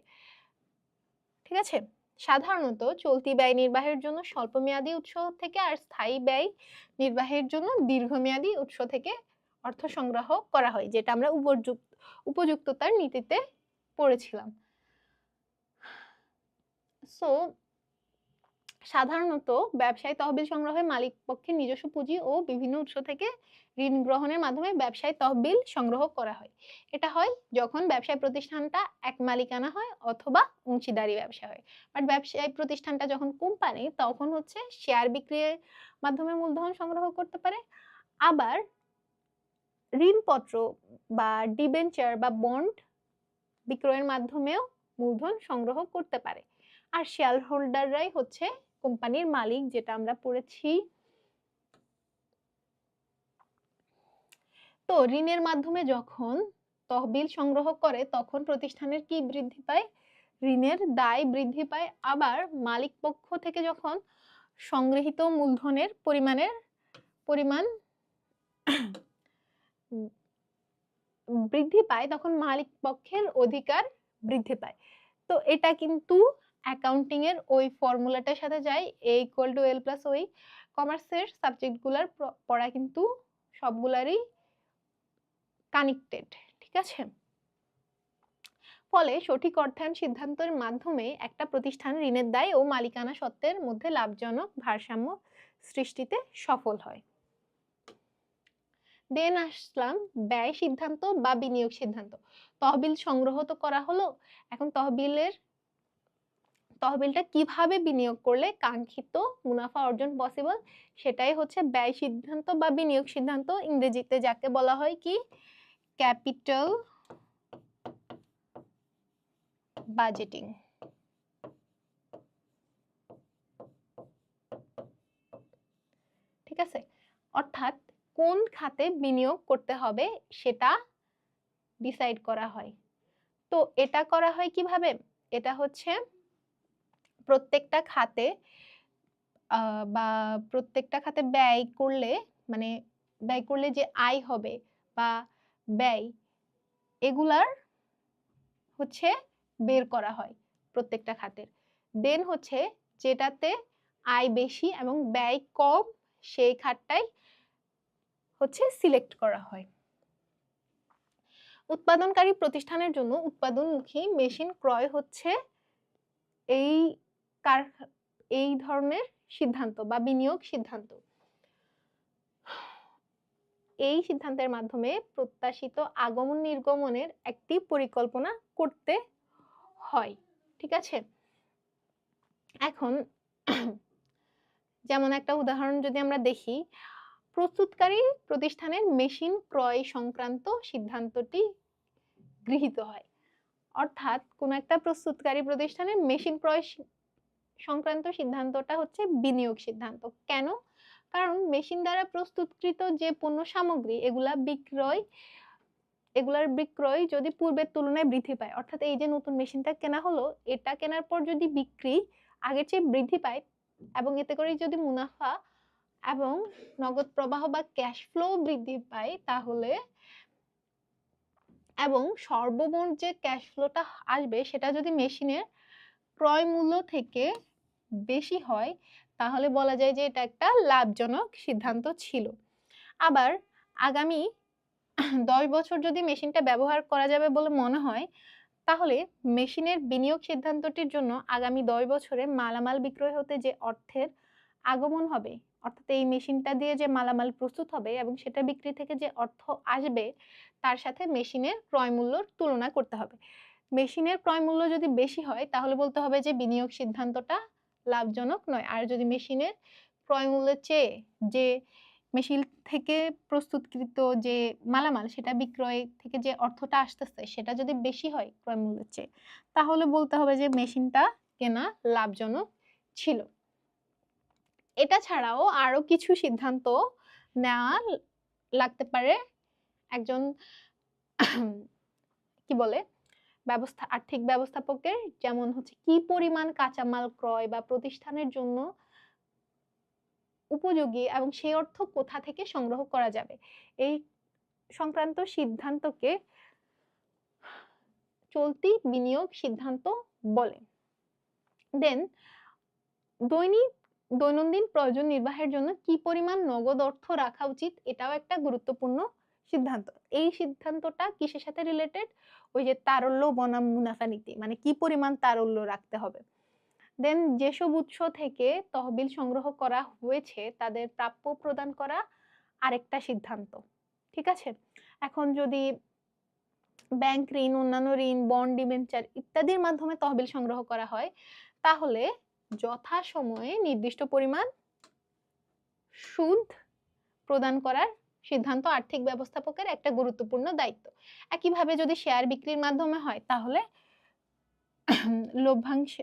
ঠিক আছে, সাধারণত চলতি ব্যয় নির্বাহের জন্য স্বল্পমেয়াদী উৎস থেকে আর স্থায়ী ব্যয় নির্বাহের জন্য দীর্ঘমেয়াদী উৎস থেকে অর্থ সংগ্রহ করা হয়, যেটা আমরা উপযুক্ততার নীতিতে পড়েছিলাম। সো সাধারণত ব্যবসায়ী তহবিল সংগ্রহে মালিক পক্ষের নিজস্ব পুঁজি ও বিভিন্ন উৎস থেকে ঋণ গ্রহণের মাধ্যমে ব্যবসায়ী তহবিল সংগ্রহ করা হয়। এটা হয় যখন ব্যবসায় প্রতিষ্ঠানটা এক মালিকানা হয় অথবা অংশীদারি ব্যবসা হয়। বাট ব্যবসায়ী প্রতিষ্ঠানটা যখন কোম্পানি, তখন হচ্ছে শেয়ার বিক্রির মাধ্যমে মূলধন সংগ্রহ করতে পারে, আবার ঋণপত্র বা ডিবেঞ্চার বা বন্ড বিক্রয়ের মাধ্যমেও মূলধন সংগ্রহ করতে পারে। আর শেয়ার হোল্ডাররাই হচ্ছে কোম্পানির মালিক, যেটা আমরা পড়েছি। তো ঋণের মাধ্যমে যখন তহবিল সংগ্রহ করে তখন প্রতিষ্ঠানের কি বৃদ্ধি পায়? ঋণের দায় বৃদ্ধি পায়। আবার মালিক পক্ষ থেকে যখন সংগৃহীত মূলধনের পরিমাণ বৃদ্ধি পায় তখন মালিক পক্ষের অধিকার বৃদ্ধি পায়। তো এটা কিন্তু অ্যাকাউন্টিং এর ওই ফর্মুলাটার সাথে যায়, A=L+OE। কমার্সের সাবজেক্টগুলোর পড়া কিন্তু সবগুলারই কানেক্টেড, ঠিক আছে। ফলে সঠিক অর্থায়ন সিদ্ধান্তের মাধ্যমে একটা প্রতিষ্ঠান ঋণের দায় ও মালিকানা সত্ত্বের মধ্যে লাভজনক ভারসাম্য সৃষ্টিতে সফল হয়। দেন আসলাম ব্যয় সিদ্ধান্ত বা বিনিয়োগ সিদ্ধান্ত। তহবিল সংগ্রহ তো করা হলো, এখন তহবিলটা কিভাবে বিনিয়োগ করলে কাঙ্ক্ষিত মুনাফা অর্জন পসিবল, সেটাই হচ্ছে ব্যয় সিদ্ধান্ত বা বিনিয়োগ সিদ্ধান্ত, ইংরেজিতে যাকে বলা হয় কি ক্যাপিটাল বাজেটিং। ঠিক আছে, অর্থাৎ কোন খাতে বিনিয়োগ করতে হবে সেটা ডিসাইড করা হয়। তো এটা করা হয় কিভাবে? এটা হচ্ছে প্রত্যেকটা খাতে ব্যয় করলে যে আয় হবে বা ব্যয়, এগুলার হচ্ছে বের করা হয় প্রত্যেকটা খাতের। দেন হচ্ছে যেটাতে আয় বেশি এবং ব্যয় কম সেই খাতটাই হচ্ছে সিলেক্ট করা হয়। উৎপাদনকারী প্রতিষ্ঠানের জন্য উৎপাদনমুখী মেশিন ক্রয় হচ্ছে এই ধরনের সিদ্ধান্ত বা বিনিয়োগ সিদ্ধান্ত। এই সিদ্ধান্তের মাধ্যমে প্রত্যাশিত আগমন নির্গমনের একটি পরিকল্পনা করতে হয়। ঠিক আছে, এখন যেমন একটা উদাহরণ যদি আমরা দেখি, প্রস্তুতকারী প্রতিষ্ঠানের মেশিন ক্রয় সংক্রান্ত সিদ্ধান্তটি গৃহীত হয়। অর্থাৎ কোন একটা প্রস্তুতকারী প্রতিষ্ঠানের মেশিন ক্রয় সংক্রান্ত সিদ্ধান্তটা হচ্ছে বিনিয়োগ সিদ্ধান্ত। কেন? কারণ মেশিন দ্বারা প্রস্তুতকৃত যে পণ্য সামগ্রী এগুলার বিক্রয় যদি পূর্বের তুলনায় বৃদ্ধি পায়, অর্থাৎ এই যে নতুন মেশিনটা কেনা হলো, এটা কেনার পর যদি বিক্রি আগের চেয়ে বৃদ্ধি পায় এবং এতে করে যদি মুনাফা এবং নগদ প্রবাহ বা ক্যাশ ফ্লো বৃদ্ধি পায়, তাহলে এবং সর্বমোট যে ক্যাশ ফ্লোটা আসবে সেটা যদি মেশিনের ক্রয় মূল্য থেকে বেশি হয়, তাহলে বলা যায় যে এটা একটা লাভজনক সিদ্ধান্ত ছিল। আবার আগামী 10 বছর যদি মেশিনটা ব্যবহার করা যাবে বলে মনে হয়, তাহলে মেশিনের বিনিয়োগ সিদ্ধান্তটির জন্য আগামী 10 বছরে মালামাল বিক্রয় হতে যে অর্থের আগমন হবে, অর্থাৎ এই মেশিনটা দিয়ে যে মালামাল প্রস্তুত হবে এবং সেটা বিক্রি থেকে যে অর্থ আসবে, তার সাথে মেশিনের ক্রয় মূল্যর তুলনা করতে হবে। মেশিনের ক্রয় মূল্য যদি বেশি হয়, তাহলে বলতে হবে যে বিনিয়োগ সিদ্ধান্তটা লাভজনক নয়। আর যদি মেশিনের ক্রয় মূল্যের চেয়ে যে মেশিন থেকে প্রস্তুতকৃত যে মালামাল সেটা বিক্রয় থেকে যে অর্থটা আসতেছে সেটা যদি বেশি হয় ক্রয় মূল্যের চেয়ে, তাহলে বলতে হবে যে মেশিনটা কেনা লাভজনক ছিল। এটা ছাড়াও আরো কিছু সিদ্ধান্ত নেওয়া লাগতে পারে একজন কি বলে আর্থিক ব্যবস্থাপকের, যেমন হচ্ছে কি পরিমাণ কাঁচামাল ক্রয় বা প্রতিষ্ঠানের জন্য উপযোগী এবং সেই অর্থ কোথা থেকে সংগ্রহ করা যাবে, এই সংক্রান্ত সিদ্ধান্তকে চলতি বিনিয়োগ সিদ্ধান্ত বলে। দেন দৈনন্দিন প্রয়োজন নির্বাহের জন্য কি পরিমাণ নগদ অর্থ রাখা উচিত, এটাও একটা গুরুত্বপূর্ণ সিদ্ধান্ত। এই সিদ্ধান্তটা কিসের সাথে রিলেটেড? ওই যে তারল্য বনাম মুনাফা নীতি, মানে কি পরিমাণ তারল্য রাখতে হবে। দেন যেসব উৎস থেকে তহবিল সংগ্রহ করা হয়েছে তাদের প্রাপ্য প্রদান করা আরেকটা সিদ্ধান্ত। ঠিক আছে, এখন যদি ব্যাংক ঋণ, অন্যান্য ঋণ, বন্ড, ডিবেঞ্চার ইত্যাদির মাধ্যমে তহবিল সংগ্রহ করা হয়, তাহলে যথাসময়ে নির্দিষ্ট পরিমাণ সুদ প্রদান করার সিদ্ধান্ত আর্থিক ব্যবস্থাপকের একটা গুরুত্বপূর্ণ দায়িত্ব। একইভাবে যদি শেয়ার বিক্রির মাধ্যমে হয় তাহলে লভ্যাংশ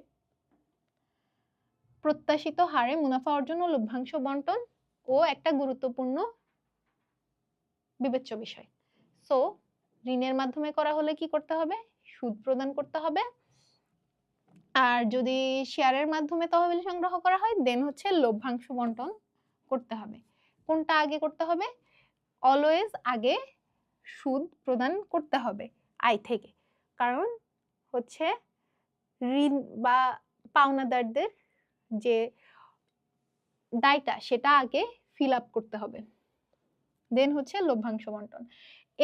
প্রত্যাশিত হারে মুনাফা অর্জন ও লভ্যাংশ বন্টন ও একটা গুরুত্বপূর্ণ বিবেচ্য বিষয়। সো ঋণের মাধ্যমে করা হলে কি করতে হবে? সুদ প্রদান করতে হবে। আর যদি শেয়ারের মাধ্যমে তহবিল সংগ্রহ করা হয় দেন হচ্ছে লভ্যাংশ বন্টন করতে হবে। কোনটা আগে করতে হবে? অলওয়েজ আগে সুদ প্রদান করতে হবে আয় থেকে, কারণ হচ্ছে ঋণ বা পাওনাদারদের যে দায়টা সেটা আগে ফিল আপ করতে হবে, দেন হচ্ছে লভ্যাংশ বন্টন।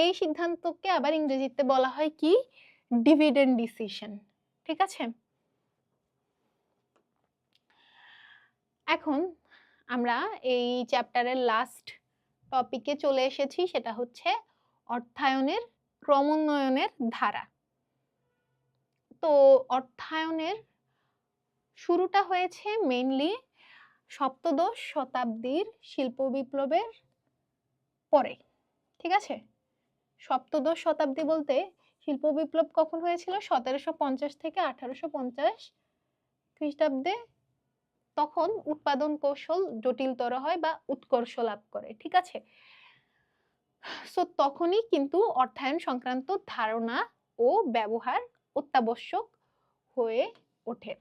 এই সিদ্ধান্তকে আবার ইংরেজিতে বলা হয় কি? Dividend decision. ঠিক আছে, এখন আমরা এই চ্যাপ্টারের লাস্ট টপিকে চলে এসেছি, সেটা হচ্ছে অর্থায়নের ক্রমোন্নয়নের ধারা। তো অর্থায়নের শুরুটা হয়েছে মেইনলি সপ্তদশ শতাব্দীর শিল্প বিপ্লবের পরে। ঠিক আছে, সপ্তদশ শতাব্দী বলতে শিল্প বিপ্লব কখন হয়েছিল? 1750 থেকে 1850 খ্রিস্টাব্দে। তখন উৎপাদন কৌশল জটিলতর হয় বা উৎকর্ষ লাভ করে। ঠিক আছে, সো তখনই কিন্তু অর্থায়ন সংক্রান্ত ধারণা ও ব্যবহার অত্যাবশ্যক হয়ে ওঠে,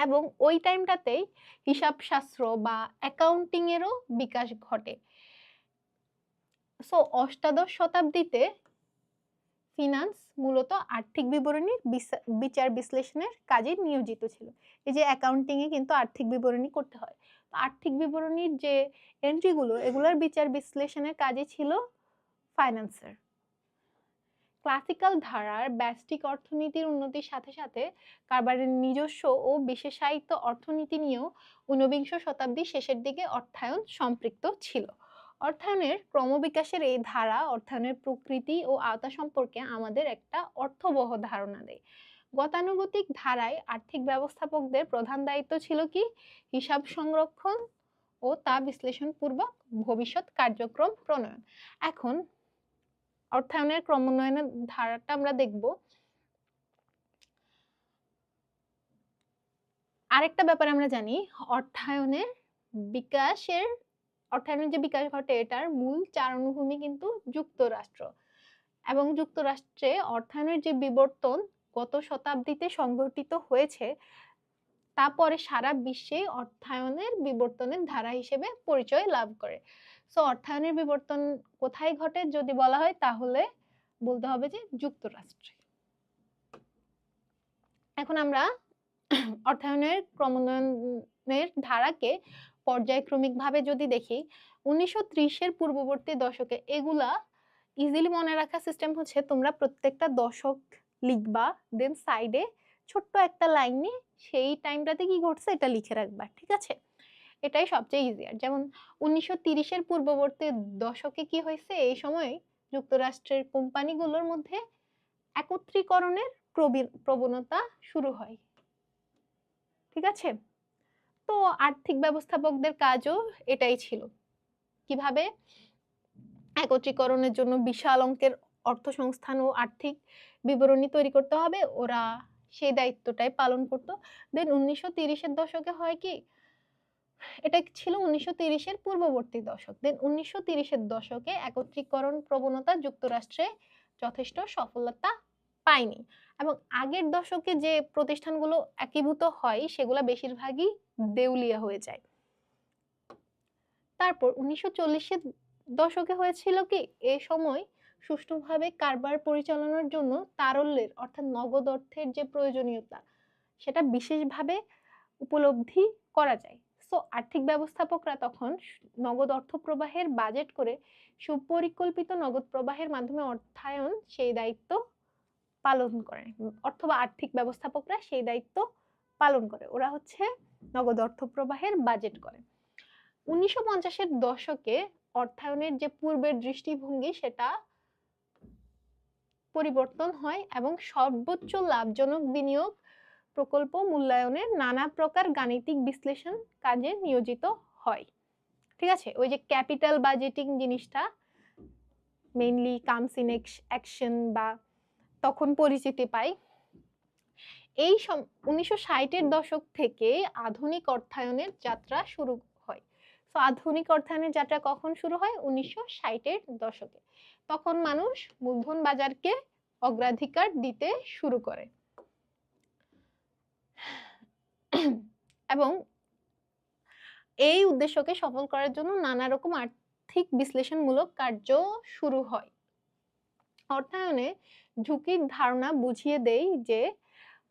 এবং ওই টাইমটাতেই হিসাব শাস্ত্র বা অ্যাকাউন্টিং এরও বিকাশ ঘটে। সো অষ্টাদশ শতাব্দীতে ফিনান্স মূলত আর্থিক বিবরণীর বিচার বিশ্লেষণের কাজে নিয়োজিত ছিল। এই যে অ্যাকাউন্টিং এ কিন্তু আর্থিক বিবরণী করতে হয়, তো আর্থিক বিবরণীর যে এন্ট্রিগুলো এগুলোর বিচার বিশ্লেষণের কাজে ছিল ফাইন্যান্সের। ক্লাসিক্যাল ধারার ব্যষ্টিক অর্থনীতির উন্নতির সাথে সাথে কারবারের নিজস্ব ও বিশেষায়িত অর্থনীতি নিয়েও ঊনবিংশ শতাব্দীর শেষের দিকে অর্থায়ন সম্পৃক্ত ছিল। অর্থায়নের ক্রমবিকাশের এই ধারা অর্থায়নের প্রকৃতি ও আওতা সম্পর্কে আমাদের একটা অর্থবহ ধারণা দেয়। গতানুগতিক ধারায় আর্থিক ব্যবস্থাপকদের প্রধান দায়িত্ব ছিল কি? হিসাব সংরক্ষণ ও তা বিশ্লেষণপূর্বক ভবিষ্যৎ কার্যক্রম প্রণয়ন। এখন অর্থায়নের ক্রমোন্নয়নের ধারাটা আমরা দেখব। আরেকটা ব্যাপার আমরা জানি, অর্থায়নের যে বিকাশ ঘটে এটার মূল চারণভূমি কিন্তু যুক্তরাষ্ট্র, এবং যুক্তরাষ্ট্রে অর্থায়নের যে বিবর্তন গত শতাব্দীতে সংঘটিত হয়েছে তারপরে সারা বিশ্বে অর্থায়নের বিবর্তনের ধারা হিসেবে পরিচয় লাভ করে। সো অর্থায়নের বিবর্তন কোথায় ঘটে যদি বলা হয় তাহলে বলতে হবে যে যুক্তরাষ্ট্রে। এখন আমরা অর্থায়নের ক্রমোন্নয়নের ধারাকে পর্যায়ক্রমিকভাবে যদি দেখি, 1930-এর পূর্ববর্তী দশকে এগুলা ইজিলি মনে রাখা সিস্টেম হচ্ছে তোমরা প্রত্যেকটা দশক লিখবা, দেন সাইডে ছোট্ট একটা লাইনে সেই টাইমটাতে কি ঘটছে এটা লিখে রাখবা। ঠিক আছে, এটাই সবচেয়ে ইজিয়ার। যেমন 1930-এর পূর্ববর্তী দশকে কি হয়েছে, এই সময় যুক্তরাষ্ট্রের কোম্পানিগুলোর মধ্যে একত্রীকরণের প্রবণতা শুরু হয়। ঠিক আছে? তো আর্থিক ব্যবস্থাপকদের কাজও এটাই ছিল। কিভাবে একত্রীকরণের জন্য বিশাল অঙ্কের অর্থসংস্থান ও আর্থিক বিবরণী তৈরি করতে হবে, ওরা সেই দায়িত্বটাই পালন করত। দেন 1930-এর দশকে হয় কি, এটা ছিল 1930-এর পূর্ববর্তী দশক। দেন 1930-এর দশকে একত্রীকরণ প্রবণতা যুক্তরাষ্ট্রে যথেষ্ট সফলতা পায়নি, এবং আগের দশকে যে প্রতিষ্ঠানগুলো একীভূত হয় সেগুলো বেশিরভাগই দেউলিয়া হয়ে যায়। তারপর 1940-এর দশকে হয়েছিল কি, এই সময় সুষ্ঠুভাবে কারবার পরিচালনার জন্য তারল্যের অর্থাৎ নগদ অর্থের যে প্রয়োজনীয়তা সেটা বিশেষভাবে উপলব্ধি করা যায়। সো আর্থিক ব্যবস্থাপকরা তখন নগদ অর্থ প্রবাহের বাজেট করে সুপরিকল্পিত নগদ প্রবাহের মাধ্যমে অর্থায়ন সেই দায়িত্ব পালন করে, অথবা আর্থিক ব্যবস্থাপকরা সেই দায়িত্ব পালন করে। ওরা হচ্ছে নগদ অর্থ প্রবাহের বাজেট করে। 1950-এর দশকে অর্থায়নের যে পূর্বের দৃষ্টিভঙ্গি সেটা পরিবর্তন হয় এবং সর্বোচ্চ লাভজনক বিনিয়োগ প্রকল্প মূল্যায়নের নানা প্রকার গাণিতিক বিশ্লেষণ কাজে নিয়োজিত হয়। ঠিক আছে, ওই যে ক্যাপিটাল বাজেটিং জিনিসটা মেইনলি কামস ইন অ্যাকশন বা তখন পরিচিতি পায়। এই 1960-এর দশক থেকে আধুনিক অর্থায়নের যাত্রা শুরু হয়। তো আধুনিক অর্থায়নের যাত্রা কখন শুরু হয়? 1960-এর দশকে। তখন মানুষ মূলধন বাজারকে অগ্রাধিকার দিতে শুরু করে এবং এই উদ্দেশ্যকে সফল করার জন্য নানা রকম আর্থিক বিশ্লেষণমূলক কার্য শুরু হয়। অর্থায়নে ঝুঁকির ধারণা বুঝিয়ে দেয় যে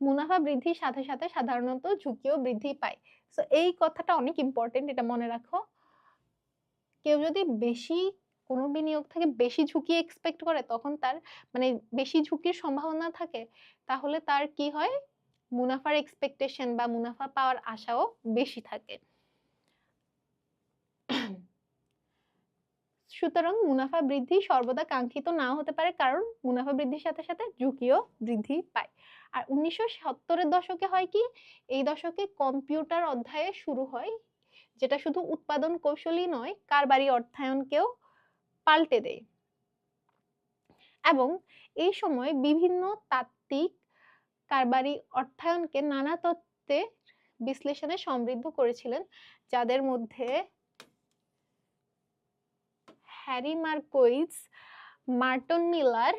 মুনাফা বৃদ্ধির সাথে সাথে সাধারণত ঝুঁকিও বৃদ্ধি পায়। সো এই কথাটা অনেক ইম্পর্টেন্ট, এটা মনে রাখো। কেউ যদি বেশি কোনো বিনিয়োগ থেকে বেশি ঝুঁকি এক্সপেক্ট করে, তখন তার মানে বেশি ঝুঁকির সম্ভাবনা থাকে, তাহলে তার কি হয়, মুনাফার এক্সপেকটেশন বা মুনাফা পাওয়ার আশাও বেশি থাকে। সুতরাং মুনাফা বৃদ্ধি সর্বদা কাঙ্ক্ষিত নাও হতে পারে, কারণ মুনাফা বৃদ্ধির সাথে সাথে ঝুঁকিও বৃদ্ধি পায়। আর 1970-এর দশকে হয় কি, এই দশকে কম্পিউটার অধ্যায়ে শুরু হয়, যেটা শুধু উৎপাদন কৌশলই নয়, কারবারি অর্থায়নকেও পাল্টে দেয়। এবং এই সময় বিভিন্ন তাত্ত্বিক কারবারি অর্থায়নকে নানা তত্ত্বে বিশ্লেষণে সমৃদ্ধ করেছিলেন, যাদের মধ্যে হ্যারি মার্কোইজ, মার্টন মিলার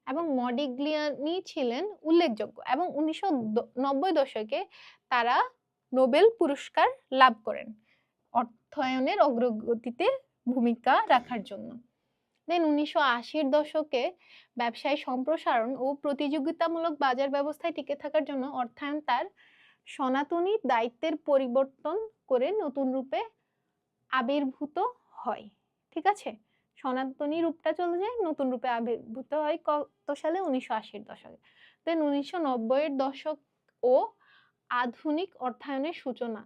এবং মডিগ্লিয়ানি ছিলেন উল্লেখযোগ্য, এবং 1990 দশকে তারা নোবেল পুরস্কার লাভ করেন অর্থায়নের অগ্রগতিতে ভূমিকা রাখার জন্য। দেন 1980-র দশকে ব্যবসায় সম্প্রসারণ ও প্রতিযোগিতামূলক বাজার ব্যবস্থায় টিকে থাকার জন্য অর্থায়ন তার সনাতনী দায়িত্বের পরিবর্তন করে নতুন রূপে আবির্ভূত হয়। ঠিক আছে, সনাতনী রূপটা চলে যায়, নতুন রূপে আবির্ভূত হয় কত সালে? 1980-র দশকে। দেন 1990-এর দশক ও আধুনিক অর্থায়নের সূচনা।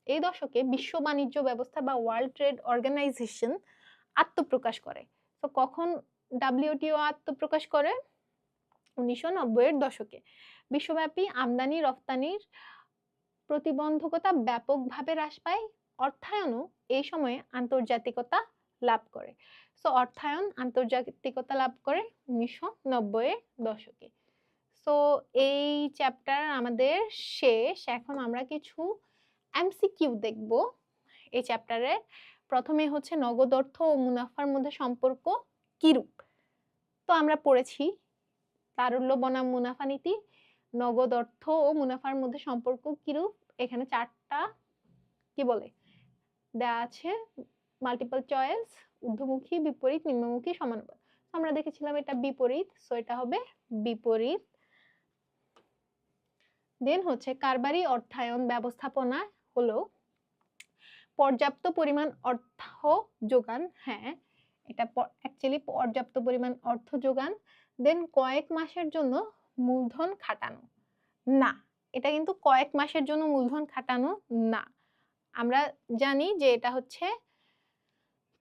এই দশকে বিশ্ব বাণিজ্য ব্যবস্থা বা ওয়ার্ল্ড ট্রেড অর্গানাইজেশন আত্মপ্রকাশ করে। তো কখন ডাব্লিউটিও আত্মপ্রকাশ করে? 1990-এর দশকে। বিশ্বব্যাপী আমদানি রফতানির প্রতিবন্ধকতা ব্যাপকভাবে হ্রাস পায়। অর্থায়নও এই সময়ে আন্তর্জাতিকতা লাভ করে। সো অর্থায়ন আন্তর্জাতিকতা লাভ করে 1990-এর দশকে। সো এই চ্যাপ্টার আমাদের শেষ। এখন আমরা কিছু এমসিকিউ দেখব এই চ্যাপ্টারে। প্রথমে হচ্ছে নগদ অর্থ ও মুনাফার মধ্যে সম্পর্ক কিরূপ। তো আমরা পড়েছি তারল্য বনাম মুনাফা নীতি, নগদ অর্থ ও মুনাফার মধ্যে সম্পর্ক কিরূপ। এখানে 4টা কি বলে দেয়া আছে, মাল্টিপল চয়েস, ঊর্ধ্বমুখী, বিপরীত, নিম্নমুখী, সমানুপাত। আমরা দেখেছিলাম এটা বিপরীত, সো এটা হবে বিপরীত। দেন হচ্ছে কারবারি অর্থায়ন ব্যবস্থাপনা হলো পর্যাপ্ত পরিমাণ অর্থ যোগান। হ্যাঁ, এটা অ্যাকচুয়ালি পর্যাপ্ত পরিমাণ অর্থ যোগান। দেন কয়েক মাসের জন্য মূলধন খাটানো না, এটা কিন্তু কয়েক মাসের জন্য মূলধন খাটানো না। আমরা জানি যে এটা হচ্ছে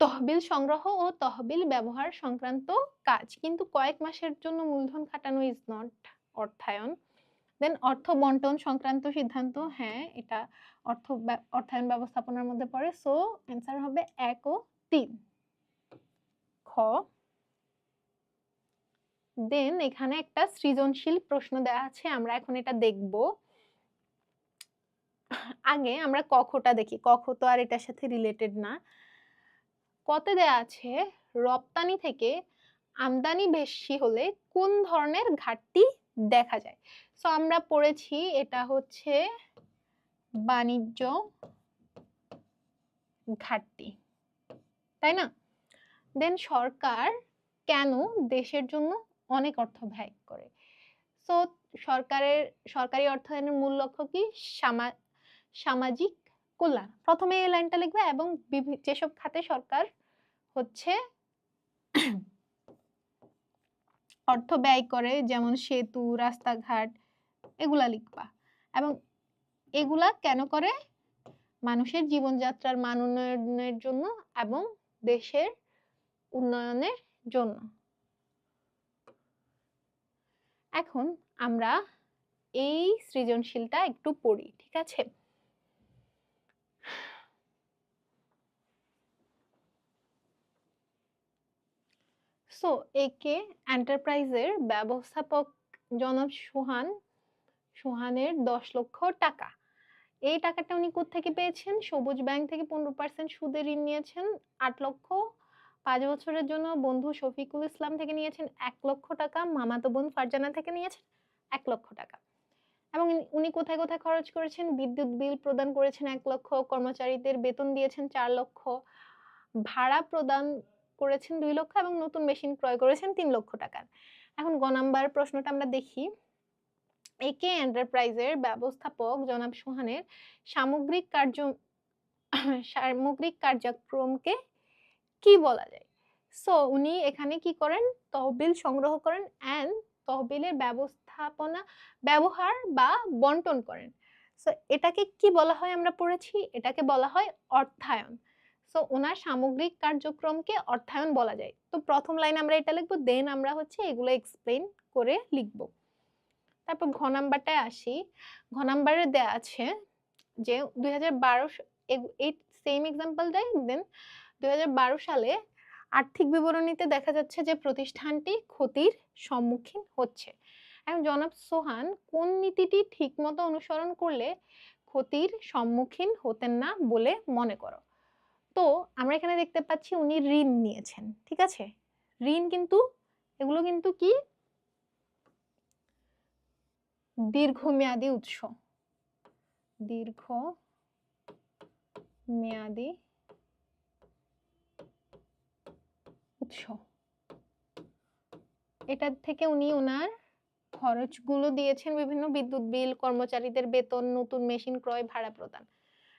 তহবিল সংগ্রহ ও তহবিল ব্যবহার সংক্রান্ত কাজ, কিন্তু কয়েক মাসের জন্য মূলধন খাটানো ইজ নট অর্থায়ন। দেন অর্থ বন্টন সংক্রান্ত সিদ্ধান্ত, হ্যাঁ এটা অর্থায়ন ব্যবস্থাপনার মধ্যে পড়ে। সো অ্যান্সার হবে 1 ও 3। খ, দেন এখানে একটা সৃজনশীল প্রশ্ন দেওয়া আছে, আমরা এখন এটা দেখব। আগে আমরা ক খটা দেখি, ক খ তো আর এটার সাথে রিলেটেড না। কতে দেয়া আছে রপ্তানি থেকে আমদানি বেশি হলে কোন ধরনের ঘাটতি দেখা যায়। সো আমরা পড়েছি এটা হচ্ছে বাণিজ্য ঘাটতি, তাই না? দেন সরকার কেন দেশের জন্য অনেক অর্থ ব্যয় করে? সো সরকারি অর্থায়নের মূল লক্ষ্য কি? সামাজিক কল্যাণ। প্রথমে এই লাইনটা লিখবে এবং যেসব খাতে সরকার হচ্ছে অর্থ ব্যয় করে, যেমন সেতু, রাস্তাঘাট, এগুলা লিখবা। এবং এগুলা কেন করে? মানুষের জীবনযাত্রার মান উন্নয়নের জন্য এবং দেশের উন্নয়নের জন্য। এখন আমরা এই সৃজনশীলটা একটু পড়ি, ঠিক আছে? সো একে এন্টারপ্রাইজের ব্যবস্থাপক জনাব সুহানের 10 লক্ষ টাকা। এই টাকাটা উনি কোত্থেকে পেয়েছেন? সবুজ ব্যাংক থেকে 15% সুদে ঋণ নিয়েছেন 8 লক্ষ। 5 বছরের জন্য বন্ধু শফিকুল ইসলাম থেকে নিয়েছেন 1 লক্ষ টাকা। মামাতো বোন ফারজানা থেকে নিয়েছেন 1 লক্ষ টাকা। এবং উনি কোথায় কোথায় খরচ করেছেন? বিদ্যুৎ বিল প্রদান করেছেন 1 লক্ষ, কর্মচারীদের বেতন দিয়েছেন 4 লক্ষ, ভাড়া প্রদান করেছেন 2 লক্ষ এবং নতুন মেশিন ক্রয় করেছেন 3 লক্ষ টাকার। এখন গ নাম্বার প্রশ্নটা আমরা দেখি। একে এন্টারপ্রাইজের ব্যবস্থাপক জনাব সুহানের সামগ্রিক কার্যক্রমকে কি বলা যায়? সো উনি এখানে কি করেন? তহবিল সংগ্রহ করেন এন্ড তহবিলের ব্যবহার বা বন্টন করেন। সো এটাকে কি বলা হয়? আমরা পড়েছি এটাকে বলা হয় অর্থায়ন। সো ওনার সামগ্রিক কার্যক্রমকে অর্থায়ন বলা যায়। তো প্রথম লাইন আমরা এটা লিখবো, দেন আমরা হচ্ছে এগুলো এক্সপ্লেইন করে লিখবো। তারপর ঘ নাম্বারটায় আসি। ঘ নাম্বারে দেয়া আছে যে 2012 এই সেম এক্সাম্পলটাই, দেন 2012 সালে আর্থিক বিবরণীতে দেখা যাচ্ছে যে প্রতিষ্ঠানটি ক্ষতির সম্মুখীন হচ্ছে। এখন জনাব সোহান কোন নীতিটি ঠিকমতো অনুসরণ করলে ক্ষতির সম্মুখীন হতেন না বলে মনে করো? তো আমরা এখানে দেখতে পাচ্ছি উনি ঋণ নিয়েছেন, ঠিক আছে? ঋণ কিন্তু এগুলো কিন্তু কি? দীর্ঘমেয়াদী উৎস, দীর্ঘমেয়াদী উৎস। এটার থেকে উনি ওনার খরচগুলো দিয়েছেন বিভিন্ন বিদ্যুৎ বিল, কর্মচারীদের বেতন, নতুন মেশিন ক্রয়, ভাড়া প্রদান,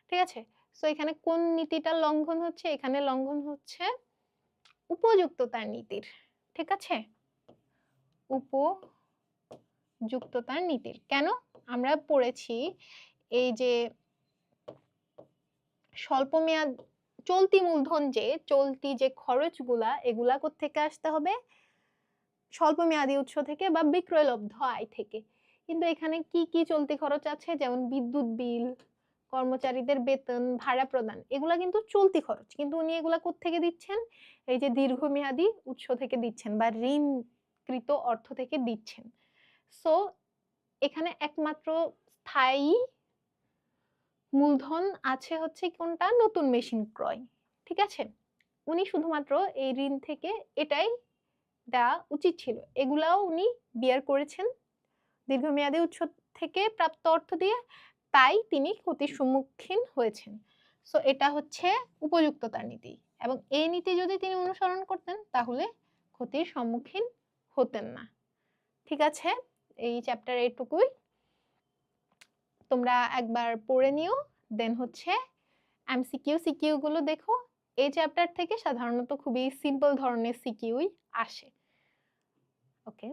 ঠিক আছে? সো এখানে কোন নীতিটা লঙ্ঘন হচ্ছে? এখানে লঙ্ঘন হচ্ছে উপযুক্ততার নীতির, ঠিক আছে? উপযুক্ততার নীতির। কেন? আমরা পড়েছি এই যে স্বল্প মেয়াদ চলতি মূলধন, চলতি যে খরচগুলা, এগুলা কোত্থেকে আসতে হবে? স্বল্প মেয়াদী উৎস থেকে বা বিক্রয়লব্ধ আয় থেকে। কিন্তু এখানে কি কি চলতি খরচ আছে? যেমন বিদ্যুৎ বিল, কর্মচারীদের বেতন, ভাড়া প্রদান, এগুলা কিন্তু চলতি খরচ। কিন্তু উনি এগুলা কোত্থেকে দিচ্ছেন? এই যে দীর্ঘমেয়াদী উৎস থেকে দিচ্ছেন বা ঋণকৃত অর্থ থেকে দিচ্ছেন। সো এখানে একমাত্র স্থায়ী মূলধন আছে হচ্ছে কোনটা? নতুন মেশিন ক্রয়, ঠিক আছে? উনি শুধুমাত্র এই ঋণ থেকে এটাই দেওয়া উচিত ছিল, এগুলাও উনি বিয়ার করেছেন দীর্ঘমেয়াদী উৎস থেকে প্রাপ্ত অর্থ দিয়ে, তাই তিনি ক্ষতির সম্মুখীন হয়েছেন। সো এটা হচ্ছে উপযুক্ততার নীতি, এবং এই নীতি যদি তিনি অনুসরণ করতেন তাহলে ক্ষতির সম্মুখীন হতেন না, ঠিক আছে? এই চ্যাপ্টার এইটুকুই, তোমরা একবার পড়ে নিও। দেন হচ্ছে সিকিউ গুলো দেখো। এই চ্যাপ্টার থেকে সাধারণত খুবই সিম্পল ধরনের সিকিউই আসে। ওকে।